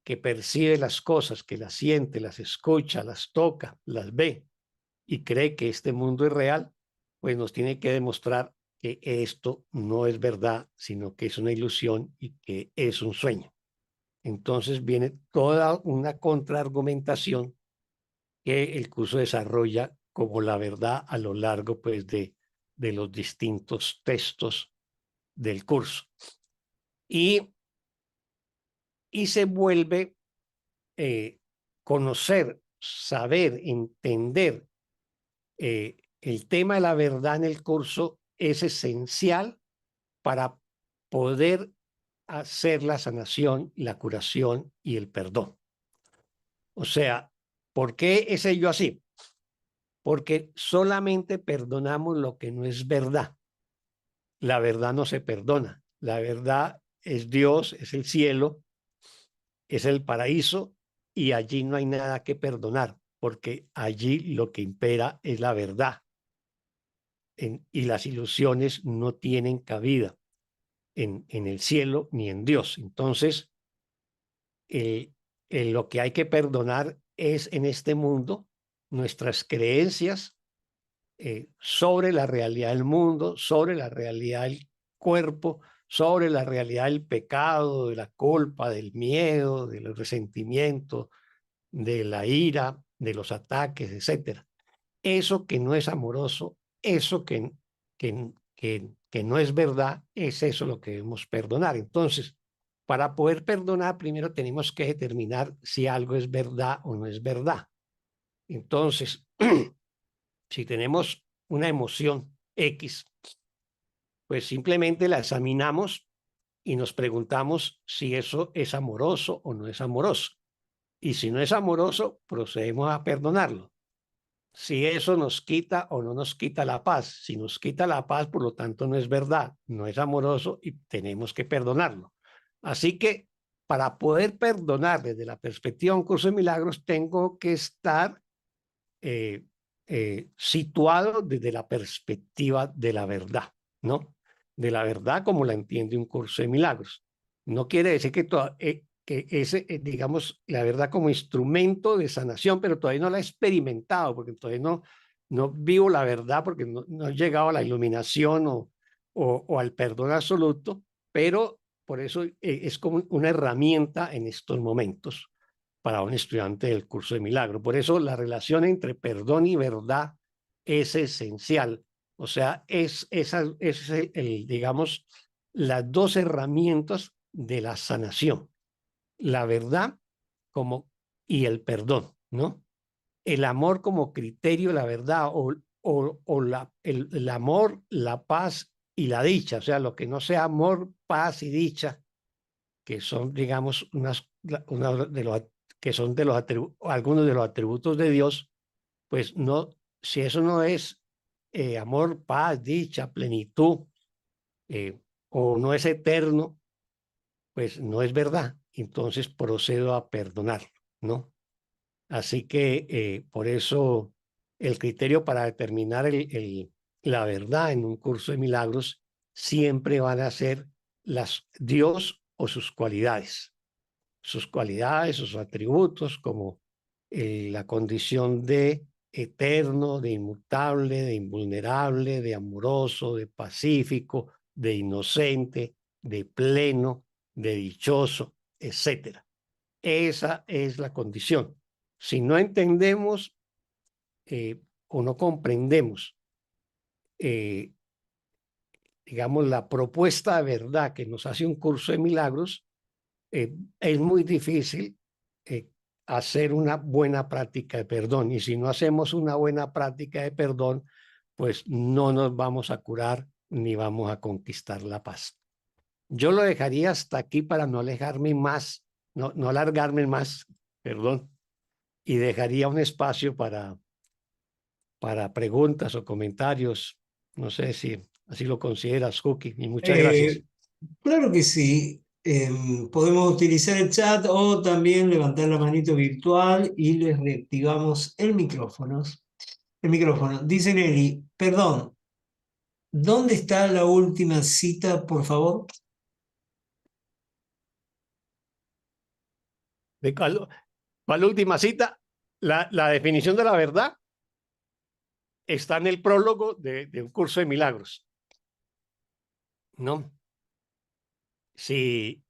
S2: que percibe las cosas, que las siente, las escucha, las toca, las ve y cree que este mundo es real, pues nos tiene que demostrar que esto no es verdad, sino que es una ilusión y que es un sueño. Entonces viene toda una contraargumentación que el curso desarrolla como la verdad a lo largo pues, de los distintos textos del curso. Y se vuelve conocer, saber, entender el tema de la verdad en el curso es esencial para poder hacer la sanación, la curación y el perdón. O sea, ¿por qué es ello así? Porque solamente perdonamos lo que no es verdad. La verdad no se perdona. La verdad es Dios, es el cielo, es el paraíso y allí no hay nada que perdonar, porque allí lo que impera es la verdad. Y las ilusiones no tienen cabida en el cielo ni en Dios. Entonces, lo que hay que perdonar es en este mundo nuestras creencias sobre la realidad del mundo, sobre la realidad del cuerpo, sobre la realidad del pecado, de la culpa, del miedo, del resentimiento, de la ira, de los ataques, etcétera. Eso que no es amoroso eso que no es verdad, es eso lo que debemos perdonar. Entonces, para poder perdonar, primero tenemos que determinar si algo es verdad o no es verdad. Entonces, si tenemos una emoción X, pues simplemente la examinamos y nos preguntamos si eso es amoroso o no es amoroso. Y si no es amoroso, procedemos a perdonarlo. Si eso nos quita o no nos quita la paz. Si nos quita la paz, por lo tanto, no es verdad, no es amoroso y tenemos que perdonarlo. Así que para poder perdonar desde la perspectiva de un curso de milagros, tengo que estar situado desde la perspectiva de la verdad, ¿no? De la verdad como la entiende un curso de milagros. No quiere decir que ese, digamos, la verdad como instrumento de sanación, pero todavía no la he experimentado, porque todavía no vivo la verdad, porque no he llegado a la iluminación o al perdón absoluto, pero por eso es como una herramienta en estos momentos para un estudiante del curso de milagro. Por eso la relación entre perdón y verdad es esencial. O sea, es digamos, las dos herramientas de la sanación. La verdad como, y el perdón, ¿no? El amor como criterio, la verdad, el amor, la paz y la dicha. O sea, lo que no sea amor, paz y dicha, que son, digamos, una de los, que son de los algunos de los atributos de Dios, pues no, si eso no es amor, paz, dicha, plenitud, eh, o no es eterno, pues no es verdad. Entonces procedo a perdonar, ¿no? Así que por eso el criterio para determinar la verdad en un curso de milagros siempre van a ser Dios o sus cualidades, sus atributos, como la condición de eterno, de inmutable, de invulnerable, de amoroso, de pacífico, de inocente, de pleno, de dichoso, etcétera. Esa es la condición. Si no entendemos o no comprendemos, eh, digamos, la propuesta de verdad que nos hace un curso de milagros, es muy difícil eh, hacer una buena práctica de perdón. Y si no hacemos una buena práctica de perdón, pues no nos vamos a curar ni vamos a conquistar la paz. Yo lo dejaría hasta aquí para no alejarme más, no alargarme más, perdón, y dejaría un espacio para preguntas o comentarios. No sé si así lo consideras, Cookie, y muchas gracias.
S1: Eh, claro que sí. Podemos utilizar el chat o también levantar la manito virtual y les reactivamos el micrófono. El micrófono. Dice Nelly, perdón, ¿dónde está la última cita, por favor?
S2: ¿De cuál última cita? La definición de la verdad está en el prólogo de un curso de milagros, ¿no? Sí,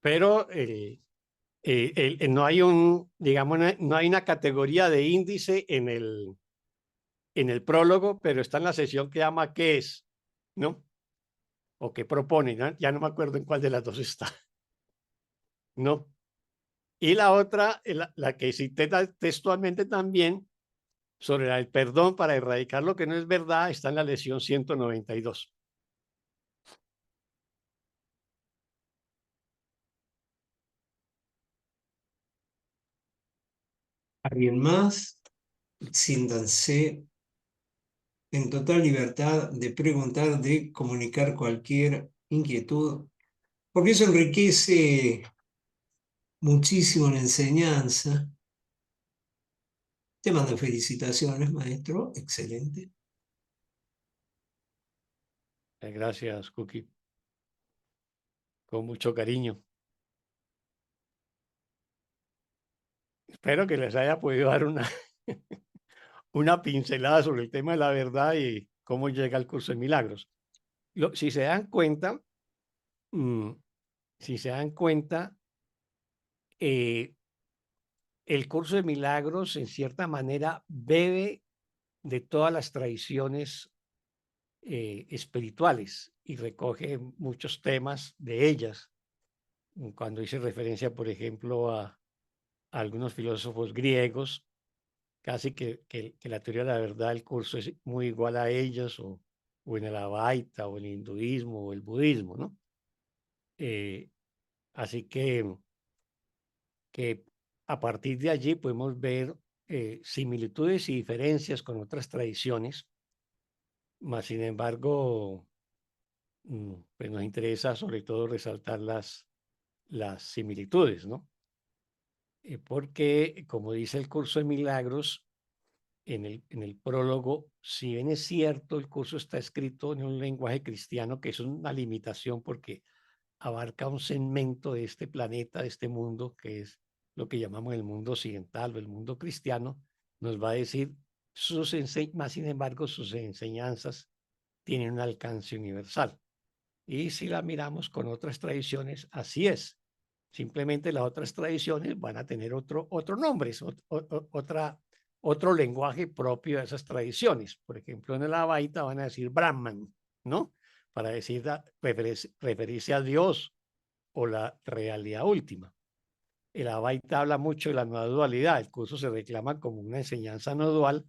S2: pero no hay digamos, no hay una categoría de índice en el prólogo, pero está en la sección que llama ¿qué es? ¿No? O qué propone, ¿no? Ya no me acuerdo en cuál de las dos está, ¿no? Y la otra, la que cité textualmente también, sobre el perdón para erradicar lo que no es verdad, está en la lección 192.
S1: ¿Alguien más? Siéntanse en total libertad de preguntar, de comunicar cualquier inquietud, porque eso enriquece muchísimo la enseñanza. Te mando felicitaciones, maestro. Excelente.
S2: Gracias, Cookie, con mucho cariño. Espero que les haya podido dar una pincelada sobre el tema de la verdad y cómo llega al curso de milagros. Si se dan cuenta, mm, si se dan cuenta, eh, el curso de milagros, en cierta manera, bebe de todas las tradiciones espirituales y recoge muchos temas de ellas. Cuando hice referencia, por ejemplo, a algunos filósofos griegos, casi que la teoría de la verdad del curso es muy igual a ellos, o en el Advaita, o el hinduismo, o el budismo, ¿no? Así que a partir de allí podemos ver similitudes y diferencias con otras tradiciones, mas sin embargo, pues nos interesa sobre todo resaltar las similitudes, ¿no? Porque, como dice el curso de milagros, en el prólogo, si bien es cierto, el curso está escrito en un lenguaje cristiano, que es una limitación porque abarca un segmento de este planeta, de este mundo, que es lo que llamamos el mundo occidental o el mundo cristiano, nos va a decir más sin embargo, sus enseñanzas tienen un alcance universal. Y si la miramos con otras tradiciones, así es. Simplemente las otras tradiciones van a tener otro nombre, otro lenguaje propio de esas tradiciones. Por ejemplo, en el Advaita van a decir Brahman, ¿no? Para decir, referirse a Dios o la realidad última. El Advaita habla mucho de la no dualidad. El curso se reclama como una enseñanza no dual,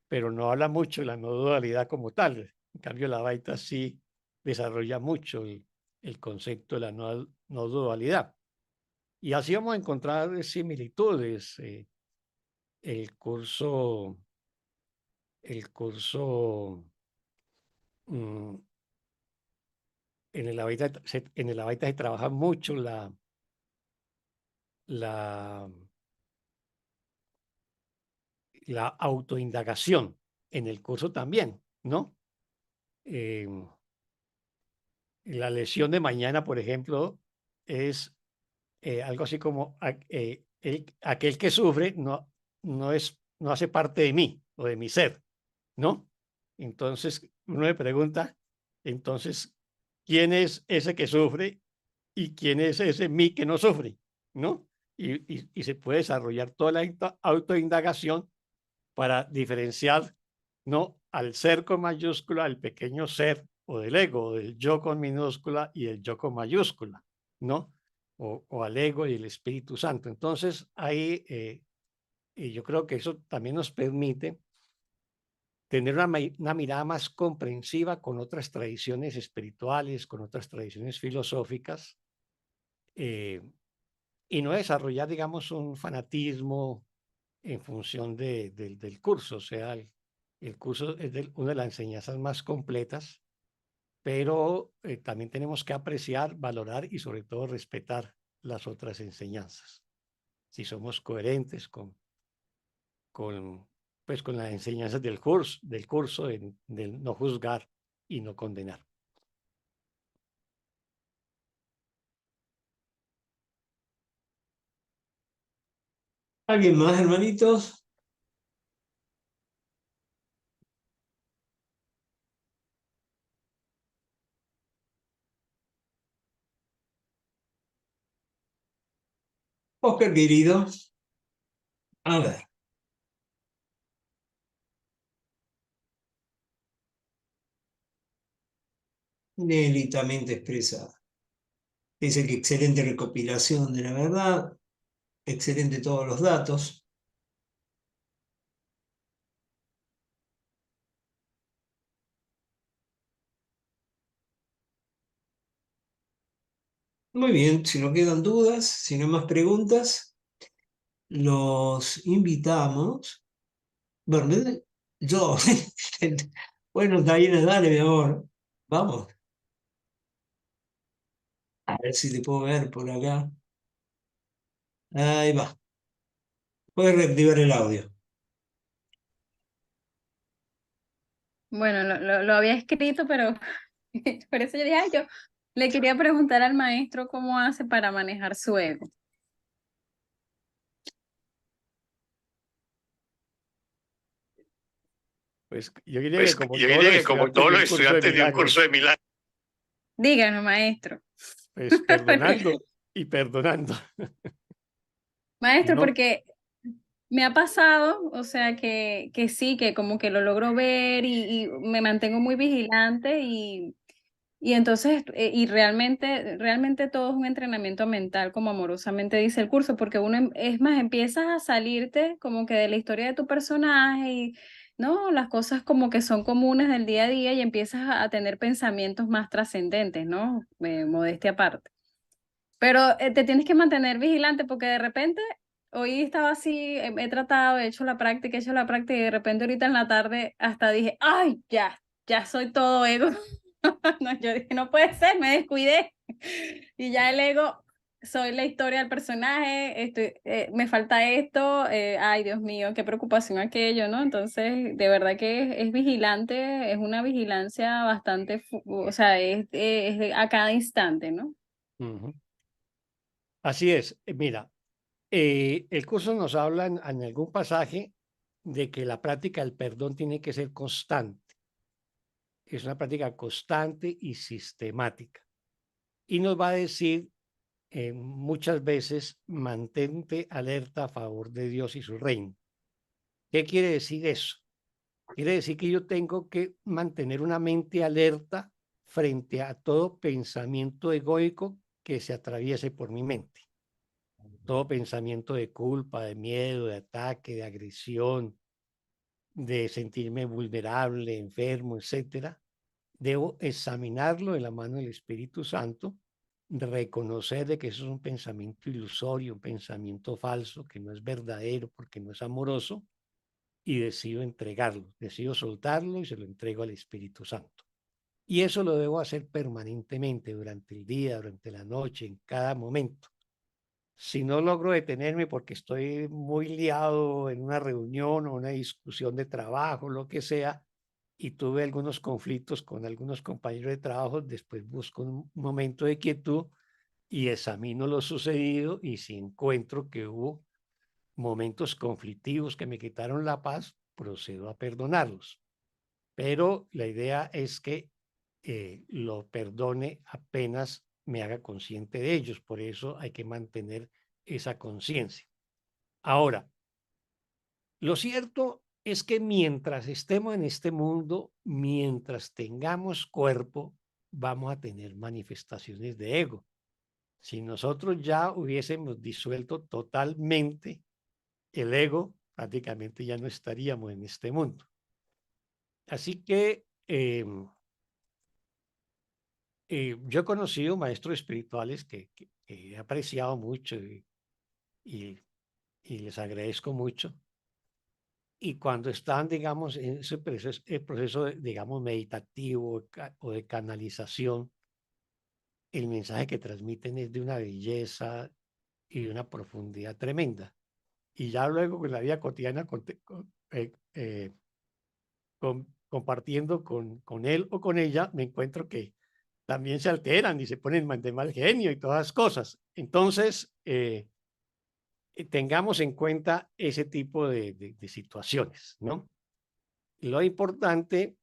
S2: pero no habla mucho de la no dualidad como tal. En cambio, el Advaita sí desarrolla mucho el concepto de la no dualidad. Y así vamos a encontrar similitudes. El curso, el curso mm, en el Advaita se trabaja mucho la, la autoindagación. En el curso también, ¿no? La lección de mañana, por ejemplo, es algo así como aquel que sufre no hace parte de mí o de mi ser, ¿no? Entonces uno me pregunta, entonces, ¿quién es ese que sufre y quién es ese mí que no sufre? ¿No? Y se puede desarrollar toda la autoindagación para diferenciar, ¿no? Al ser con mayúscula, al pequeño ser o del ego, o del yo con minúscula y el yo con mayúscula, ¿no? O al ego y el Espíritu Santo. Entonces, ahí y yo creo que eso también nos permite tener una mirada más comprensiva con otras tradiciones espirituales, con otras tradiciones filosóficas, eh, y no desarrollar, digamos, un fanatismo en función del curso. O sea, el curso es una de las enseñanzas más completas, pero también tenemos que apreciar, valorar y sobre todo respetar las otras enseñanzas. Si somos coherentes con, pues, con las enseñanzas del curso del no juzgar y no condenar.
S1: ¿Alguien más, hermanitos? Oscar, querido, a ver. Nélitamente expresada. Dice que excelente recopilación de la verdad, excelente todos los datos. Muy bien, si no quedan dudas, si no hay más preguntas, los invitamos. Bueno, yo, bueno, Taina, dale, mi amor. Vamos, a ver si te puedo ver por acá. Ahí va. Puedes reactivar el audio.
S3: Bueno, lo había escrito, pero por eso yo dije, "Ay, yo le quería preguntar al maestro cómo hace para manejar su ego".
S2: Pues yo diría que
S4: Pues
S2: como
S4: yo
S2: todos los
S4: diría que como
S2: estudiantes
S4: todos
S2: de
S4: los
S2: un curso de
S4: estudiantes de un curso de
S2: milagros,
S4: milagros,
S3: Díganos, maestro.
S2: pues perdonando y perdonando,
S3: Maestro,
S2: ¿no?
S3: porque Me ha pasado, o sea, que sí, que como que lo logro ver y me mantengo muy vigilante y entonces, y realmente todo es un entrenamiento mental, como amorosamente dice el curso, porque uno, es más, empiezas a salirte como que de la historia de tu personaje y, ¿no? Las cosas como que son comunes del día a día y empiezas a tener pensamientos más trascendentes, ¿no? Modestia aparte. Pero te tienes que mantener vigilante porque de repente, hoy estaba así, he tratado, he hecho la práctica y de repente ahorita en la tarde hasta dije, ay, ya soy todo ego. No, yo dije, no puede ser, me descuidé. Y ya el ego, soy la historia del personaje, me falta esto, ay, Dios mío, qué preocupación aquello, ¿no? Entonces, de verdad que es vigilante, es una vigilancia bastante, o sea, es a cada instante, ¿no?
S2: Ujú. Así es. Mira, el curso nos habla en algún pasaje de que la práctica del perdón tiene que ser constante. Es una práctica constante y sistemática. Y nos va a decir muchas veces, mantente alerta a favor de Dios y su reino. ¿Qué quiere decir eso? Quiere decir que yo tengo que mantener una mente alerta frente a todo pensamiento egoico que se atraviese por mi mente. Todo pensamiento de culpa, de miedo, de ataque, de agresión, de sentirme vulnerable, enfermo, etcétera. Debo examinarlo de la mano del Espíritu Santo, reconocer de que eso es un pensamiento ilusorio, un pensamiento falso, que no es verdadero porque no es amoroso, y decido entregarlo, decido soltarlo y se lo entrego al Espíritu Santo. Y eso lo debo hacer permanentemente, durante el día, durante la noche, en cada momento. Si no logro detenerme porque estoy muy liado en una reunión o una discusión de trabajo, lo que sea, y tuve algunos conflictos con algunos compañeros de trabajo, después busco un momento de quietud y examino lo sucedido, y si encuentro que hubo momentos conflictivos que me quitaron la paz, procedo a perdonarlos. Pero la idea es que lo perdone apenas me haga consciente de ellos. Por eso hay que mantener esa conciencia. Ahora, lo cierto es que mientras estemos en este mundo, mientras tengamos cuerpo, vamos a tener manifestaciones de ego. Si nosotros ya hubiésemos disuelto totalmente el ego, prácticamente ya no estaríamos en este mundo. Así que yo he conocido maestros espirituales que he apreciado mucho y, y les agradezco mucho. Y cuando están, digamos, en ese proceso, el proceso, digamos, meditativo o de canalización, el mensaje que transmiten es de una belleza y de una profundidad tremenda. Y ya luego con la vida cotidiana, compartiendo con él o con ella, me encuentro que también se alteran y se ponen de mal genio y todas las cosas. Entonces, tengamos en cuenta ese tipo de situaciones, ¿no? Lo importante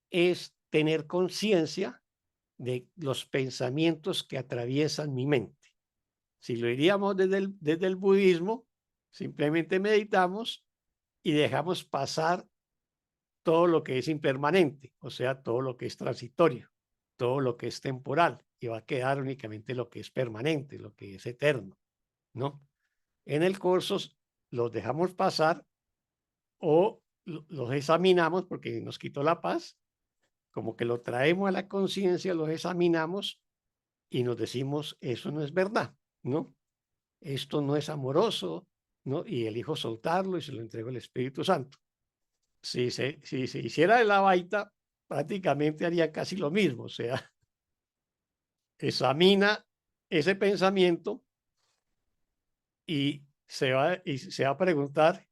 S2: es tener conciencia de los pensamientos que atraviesan mi mente. Si lo diríamos desde el budismo, simplemente meditamos y dejamos pasar todo lo que es impermanente, o sea, todo lo que es transitorio, todo lo que es temporal, y va a quedar únicamente lo que es permanente, lo que es eterno, ¿no? En el curso los dejamos pasar o los examinamos porque nos quitó la paz, como que lo traemos a la conciencia, los examinamos y nos decimos, eso no es verdad, ¿no? Esto no es amoroso, ¿no? Y elijo soltarlo y se lo entrego al Espíritu Santo. Si se hiciera de la baita, prácticamente haría casi lo mismo, o sea, examina ese pensamiento y se va a preguntar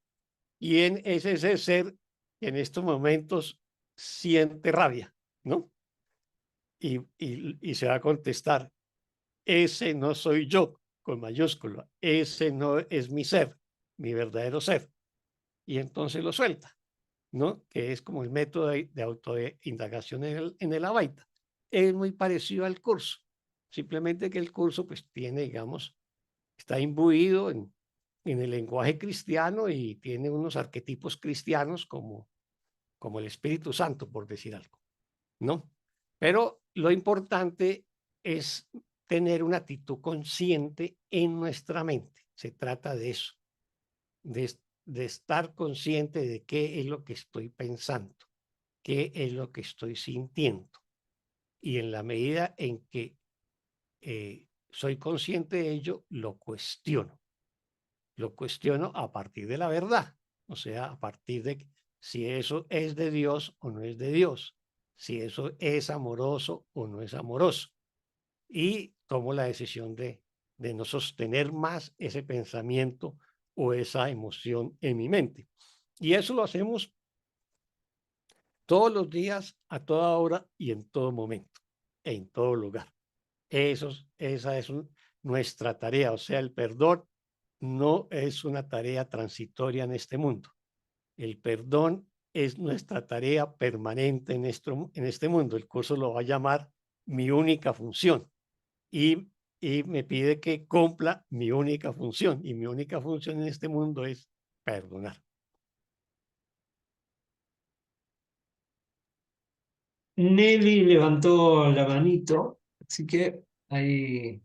S2: quién es ese ser que en estos momentos siente rabia, ¿no? Y se va a contestar, ese no soy yo, con mayúscula, ese no es mi ser, mi verdadero ser. Y entonces lo suelta, ¿no? Que es como el método de autoindagación en el Avaita. Es muy parecido al curso, simplemente que el curso pues tiene, digamos, está imbuido en el lenguaje cristiano y tiene unos arquetipos cristianos como el Espíritu Santo, por decir algo, ¿no? Pero lo importante es tener una actitud consciente en nuestra mente. Se trata de eso, de estar consciente de qué es lo que estoy pensando, qué es lo que estoy sintiendo. Y en la medida en que soy consciente de ello, lo cuestiono. Lo cuestiono a partir de la verdad, o sea, a partir de si eso es de Dios o no es de Dios, si eso es amoroso o no es amoroso. Y tomo la decisión de no sostener más ese pensamiento o esa emoción en mi mente. Y eso lo hacemos todos los días, a toda hora y en todo momento, en todo lugar. Esa es nuestra tarea, o sea, el perdón no es una tarea transitoria en este mundo. El perdón es nuestra tarea permanente en este mundo. El curso lo va a llamar mi única función y, y me pide que cumpla mi única función. Y mi única función en este mundo es perdonar.
S1: Nelly levantó la manito, así que ahí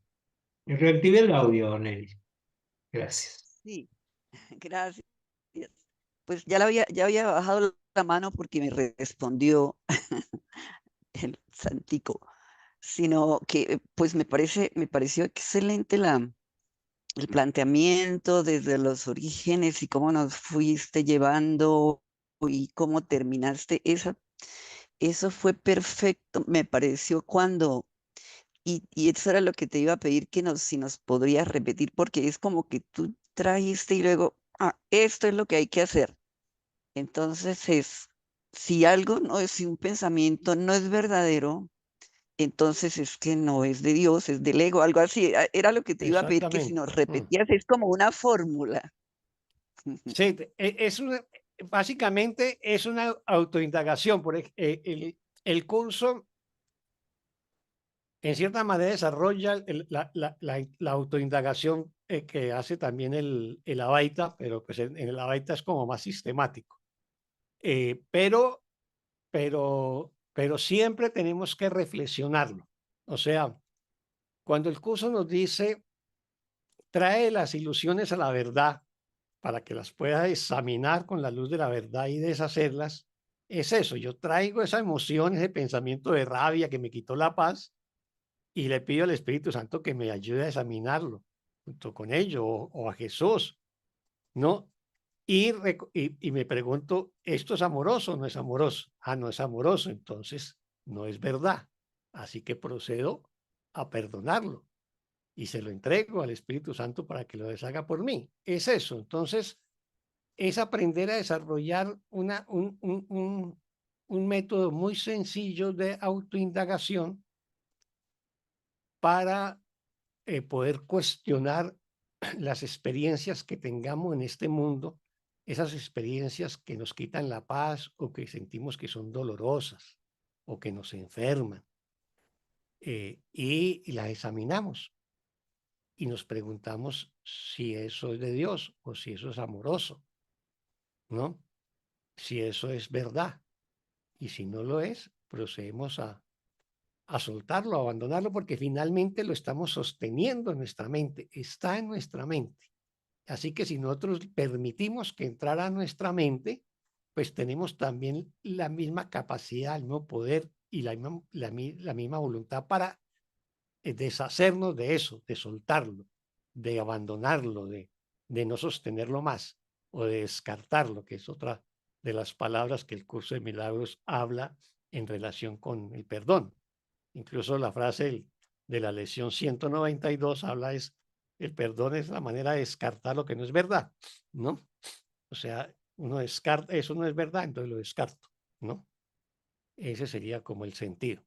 S1: reactivé el audio, Nelly. Gracias.
S4: Sí, gracias. Pues ya había bajado la mano porque me respondió el santico, sino que pues me pareció excelente el planteamiento desde los orígenes y cómo nos fuiste llevando y cómo terminaste. Eso fue perfecto, me pareció y eso era lo que te iba a pedir si nos podrías repetir, porque es como que tú trajiste y luego, esto es lo que hay que hacer. Entonces si algo no es, si un pensamiento no es verdadero, entonces es que no es de Dios, es del ego, algo así. Era lo que te iba a pedir que si
S2: Exactamente.
S4: nos repetías, es como una fórmula.
S2: Sí, básicamente es una autoindagación. El curso en cierta manera desarrolla la autoindagación que hace también el Abaita, pero pues en el Abaita es como más sistemático. Pero siempre tenemos que reflexionarlo. O sea, cuando el curso nos dice, trae las ilusiones a la verdad para que las pueda examinar con la luz de la verdad y deshacerlas, es eso. Yo traigo esa emoción, ese pensamiento de rabia que me quitó la paz y le pido al Espíritu Santo que me ayude a examinarlo junto con ello o a Jesús, ¿no? Y me pregunto, ¿esto es amoroso o no es amoroso? No es amoroso, entonces no es verdad. Así que procedo a perdonarlo y se lo entrego al Espíritu Santo para que lo deshaga por mí. Es eso. Entonces, es aprender a desarrollar un método muy sencillo de autoindagación para poder cuestionar las experiencias que tengamos en este mundo, esas experiencias que nos quitan la paz o que sentimos que son dolorosas o que nos enferman, y las examinamos y nos preguntamos si eso es de Dios o si eso es amoroso, ¿no? Si eso es verdad. Y si no lo es, procedemos a soltarlo, a abandonarlo, porque finalmente lo estamos sosteniendo en nuestra mente, está en nuestra mente. Así que si nosotros permitimos que entrara a nuestra mente, pues tenemos también la misma capacidad, el mismo poder y la misma voluntad para deshacernos de eso, de soltarlo, de abandonarlo, de no sostenerlo más o de descartarlo, que es otra de las palabras que el curso de milagros habla en relación con el perdón. Incluso la frase de la lección 192 habla es, el perdón es la manera de descartar lo que no es verdad, ¿no? O sea, uno descarta, eso no es verdad, entonces lo descarto, ¿no? Ese sería como el sentido.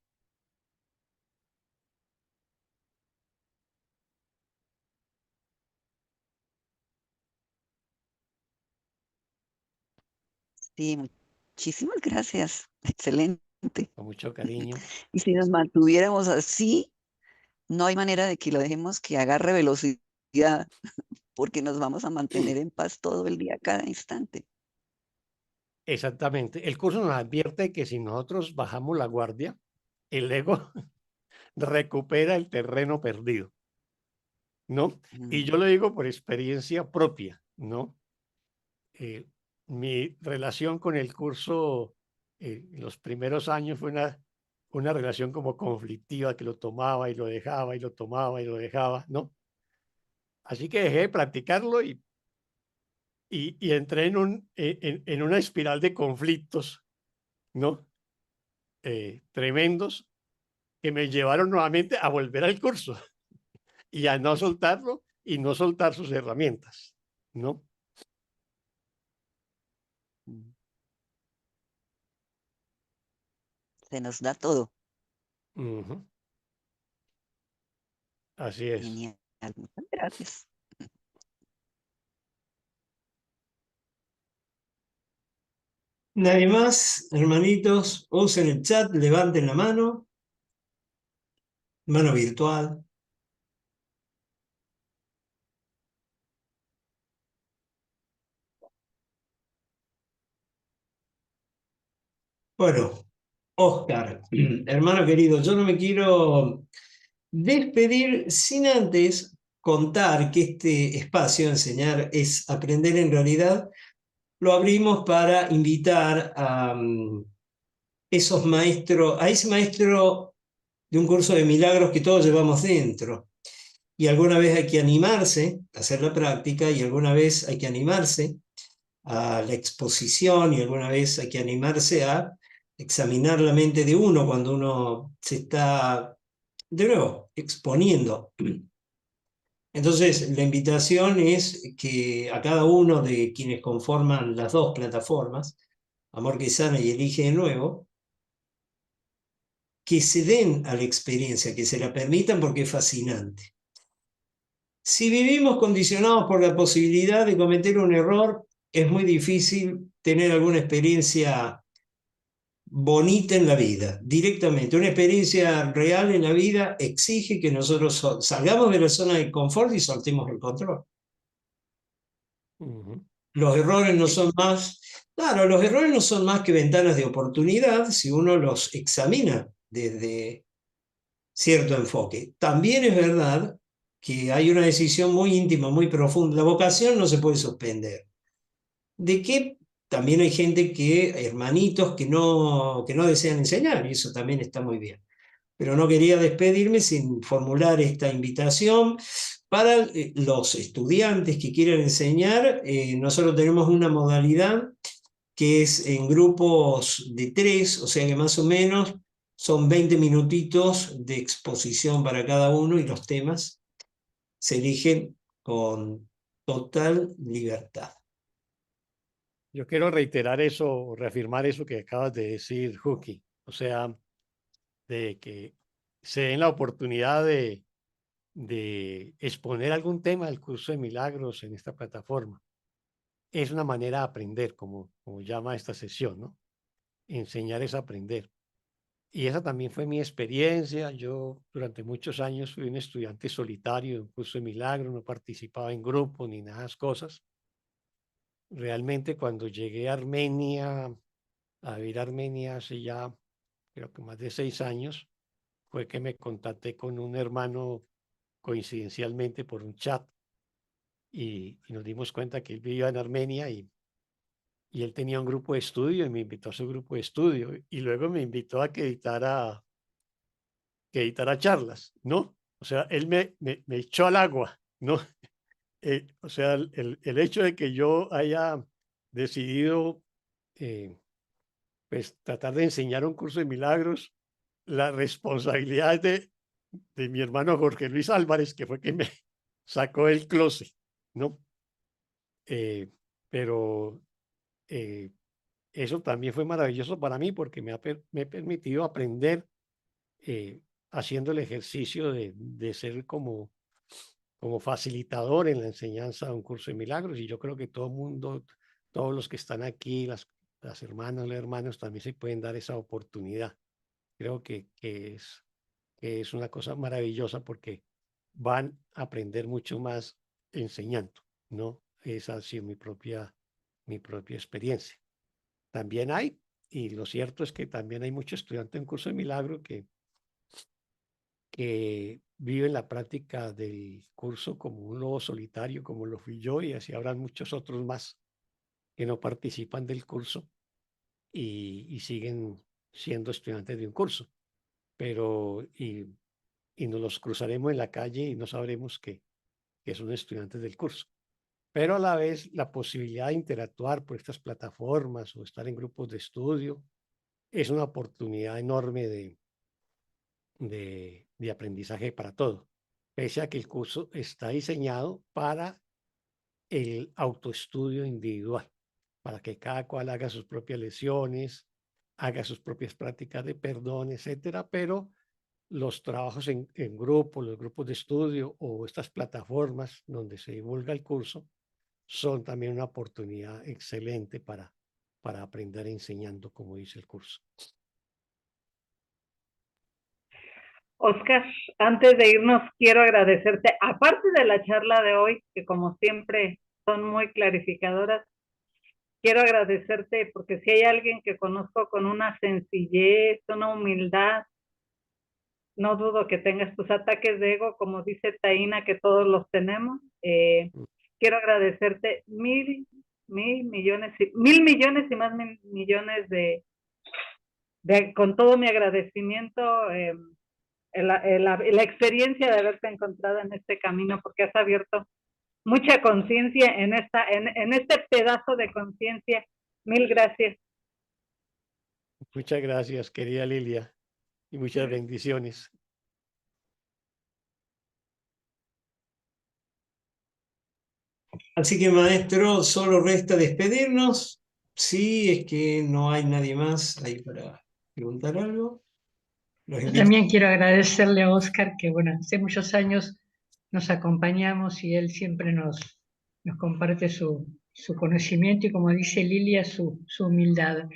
S4: Sí, muchísimas gracias. Excelente.
S2: Con mucho cariño.
S4: Y si nos mantuviéramos así, no hay manera de que lo dejemos que agarre velocidad. porque nos vamos a mantener en paz todo el día, cada instante.
S2: Exactamente. El curso nos advierte que si nosotros bajamos la guardia, el ego recupera el terreno perdido, ¿no? Y
S4: Mm,
S2: yo lo digo por experiencia propia, ¿no? Eh, Mi relación con el curso en los primeros años fue una relación como conflictiva, que lo tomaba y lo dejaba y lo tomaba y lo dejaba, ¿no? Así que dejé de practicarlo y entré en una espiral de conflictos, ¿no? Tremendos que me llevaron nuevamente a volver al curso y a no soltarlo y no soltar sus herramientas, ¿no?
S4: mm. Se nos da todo.
S2: Ujú. Así es.
S4: Genial. Muchas gracias.
S1: Nadie más, hermanitos, usen el chat, levanten la mano virtual. Bueno, Oscar, hermano querido, yo no me quiero despedir sin antes contar que este espacio, enseñar es aprender en realidad, lo abrimos para invitar a esos maestros, a ese maestro de un curso de milagros que todos llevamos dentro. Y alguna vez hay que animarse a hacer la práctica y alguna vez hay que animarse a la exposición y alguna vez hay que animarse a examinar la mente de uno cuando uno se está, de nuevo, exponiendo. Entonces, la invitación es que a cada uno de quienes conforman las dos plataformas, Amor que Sana y Elige de Nuevo, que se den a la experiencia, que se la permitan porque es fascinante. Si vivimos condicionados por la posibilidad de cometer un error, es muy difícil tener alguna experiencia bonita en la vida, directamente. Una experiencia real en la vida exige que nosotros salgamos de la zona de confort y soltemos el control.
S2: Ujú.
S1: Los errores no
S4: Sí,
S1: son más, claro, los errores no son más que ventanas de oportunidad si uno los examina desde cierto enfoque. También es verdad que hay una decisión muy íntima, muy profunda. La vocación no se puede suspender. De que también hay gente que, hermanitos, que no desean enseñar, y eso también está muy bien. Pero no quería despedirme sin formular esta invitación para los estudiantes que quieran enseñar. Nosotros tenemos una modalidad que es en grupos de 3, o sea que más o menos son 20 minutitos de exposición para cada uno y los temas se eligen con total libertad.
S2: Yo quiero reiterar eso, reafirmar eso que acabas de decir, Juki. O sea, de que se den la oportunidad de exponer algún tema del curso de milagros en esta plataforma. Es una manera de aprender, como llama esta sesión, ¿no? Enseñar es aprender. Y esa también fue mi experiencia. Yo durante muchos años fui un estudiante solitario de un curso de milagros, no participaba en grupo ni nada de esas cosas. Realmente cuando llegué a Armenia, a vivir a Armenia hace ya creo que más de 6 años, fue que me contacté con un hermano coincidencialmente por un chat y nos dimos cuenta que él vivía en Armenia y él tenía un grupo de estudio y me invitó a su grupo de estudio y luego me invitó a que editara charlas, ¿no? O sea, él me echó al agua, ¿no? O sea, el hecho de que yo haya decidido eh, pues tratar de enseñar un curso de milagros, la responsabilidad es de mi hermano Jorge Luis Álvarez, que fue quien me sacó del closet, ¿no? Pero eh, eso también fue maravilloso para mí porque me ha permitido aprender haciendo el ejercicio de ser como facilitador en la enseñanza de un curso de milagros. Y yo creo que todo el mundo, todos los que están aquí, las hermanas, los hermanos, también se pueden dar esa oportunidad. Creo que es una cosa maravillosa porque van a aprender mucho más enseñando. ¿no? Esa ha sido mi propia experiencia. También hay, y lo cierto es que también hay muchos estudiantes en curso de milagro que viven la práctica del curso como un lobo solitario, como lo fui yo, y así habrán muchos otros más que no participan del curso y siguen siendo estudiantes de un curso, pero y nos los cruzaremos en la calle y no sabremos que son estudiantes del curso. Pero a la vez la posibilidad de interactuar por estas plataformas o estar en grupos de estudio es una oportunidad enorme de aprendizaje para todo, pese a que el curso está diseñado para el autoestudio individual, para que cada cual haga sus propias lecciones, haga sus propias prácticas de perdón, etcétera, pero los trabajos en grupo, los grupos de estudio o estas plataformas donde se divulga el curso son también una oportunidad excelente para aprender enseñando, como dice el curso.
S5: Oscar, antes de irnos, quiero agradecerte, aparte de la charla de hoy, que como siempre son muy clarificadoras, quiero agradecerte porque si hay alguien que conozco con una sencillez, una humildad, no dudo que tengas tus ataques de ego, como dice Taina, que todos los tenemos. Quiero agradecerte mil millones y más millones con todo mi agradecimiento, la experiencia de haberte encontrado en este camino, porque has abierto mucha conciencia en este pedazo de conciencia. Mil gracias.
S2: Muchas gracias, querida Lilia, y muchas bendiciones.
S1: Así que, maestro, solo resta despedirnos. Sí, es que no hay nadie más ahí para preguntar algo. Los
S6: Yo
S1: invito.
S6: también quiero agradecerle a Oscar que, bueno, hace muchos años nos acompañamos y él siempre nos comparte su conocimiento y, como dice Lilia, su humildad.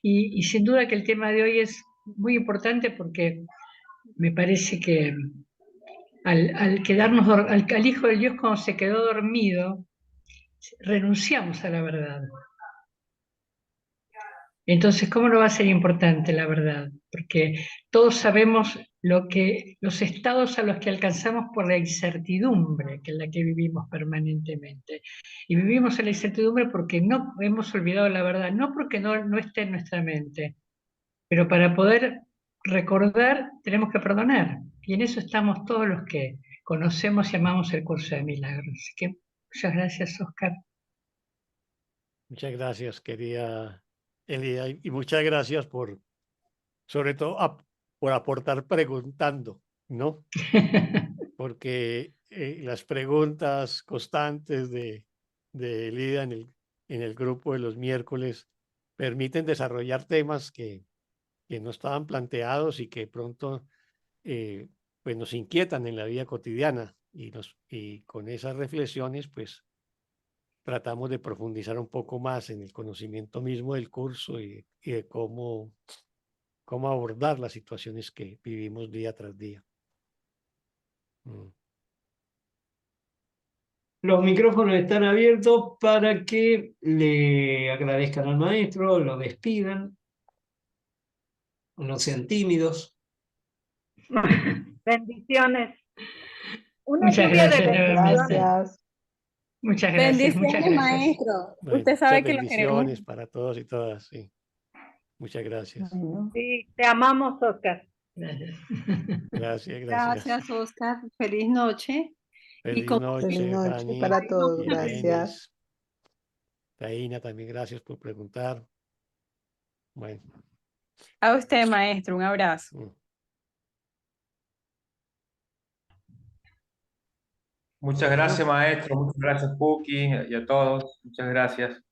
S6: Y sin duda que el tema de hoy es muy importante porque me parece que al Hijo de Dios, cuando se quedó dormido, renunciamos a la verdad. Entonces, ¿cómo no va a ser importante la verdad? Porque todos sabemos los estados a los que alcanzamos por la incertidumbre que en la que vivimos permanentemente. Y vivimos en la incertidumbre porque no hemos olvidado la verdad, no porque no esté en nuestra mente, pero para poder recordar tenemos que perdonar. Y en eso estamos todos los que conocemos y amamos el curso de milagros. Así que muchas gracias, Oscar.
S2: Muchas gracias, querida Elia, y muchas gracias sobre todo, por aportar preguntando, ¿no? Porque las preguntas constantes de Elia en el grupo de los miércoles permiten desarrollar temas que no estaban planteados y que pronto pues nos inquietan en la vida cotidiana y con esas reflexiones pues tratamos de profundizar un poco más en el conocimiento mismo del curso y de cómo abordar las situaciones que vivimos día tras día.
S1: Los micrófonos están abiertos para que le agradezcan al maestro, lo despidan, no sean tímidos.
S5: Bendiciones. Una
S6: Muchas
S5: lluvia de
S6: gracias nuevamente.
S5: bendiciones.
S6: Muchas gracias, muchas
S3: Bendiciones,
S6: gracias.
S3: maestro.
S2: Bueno,
S3: Usted sabe
S2: muchas
S3: que lo queremos.
S2: bendiciones para todos y todas. Sí. Muchas gracias.
S5: Sí, te amamos, Oscar.
S6: Gracias.
S2: Gracias.
S7: Gracias, Oscar. Feliz noche.
S2: Feliz noche,
S8: Feliz noche
S2: Fanny.
S8: para todos,
S2: y
S8: gracias.
S2: Denis. Taina, también gracias por preguntar. Bueno.
S3: A usted, maestro, un abrazo.
S9: Muchas gracias, maestro. Muchas gracias, Puki, y a todos. Muchas gracias.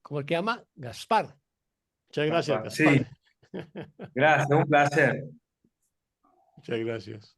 S2: ¿Cómo se llama? Gaspar. Muchas gracias, Gaspar.
S9: Sí. Gracias, un placer.
S2: Muchas gracias.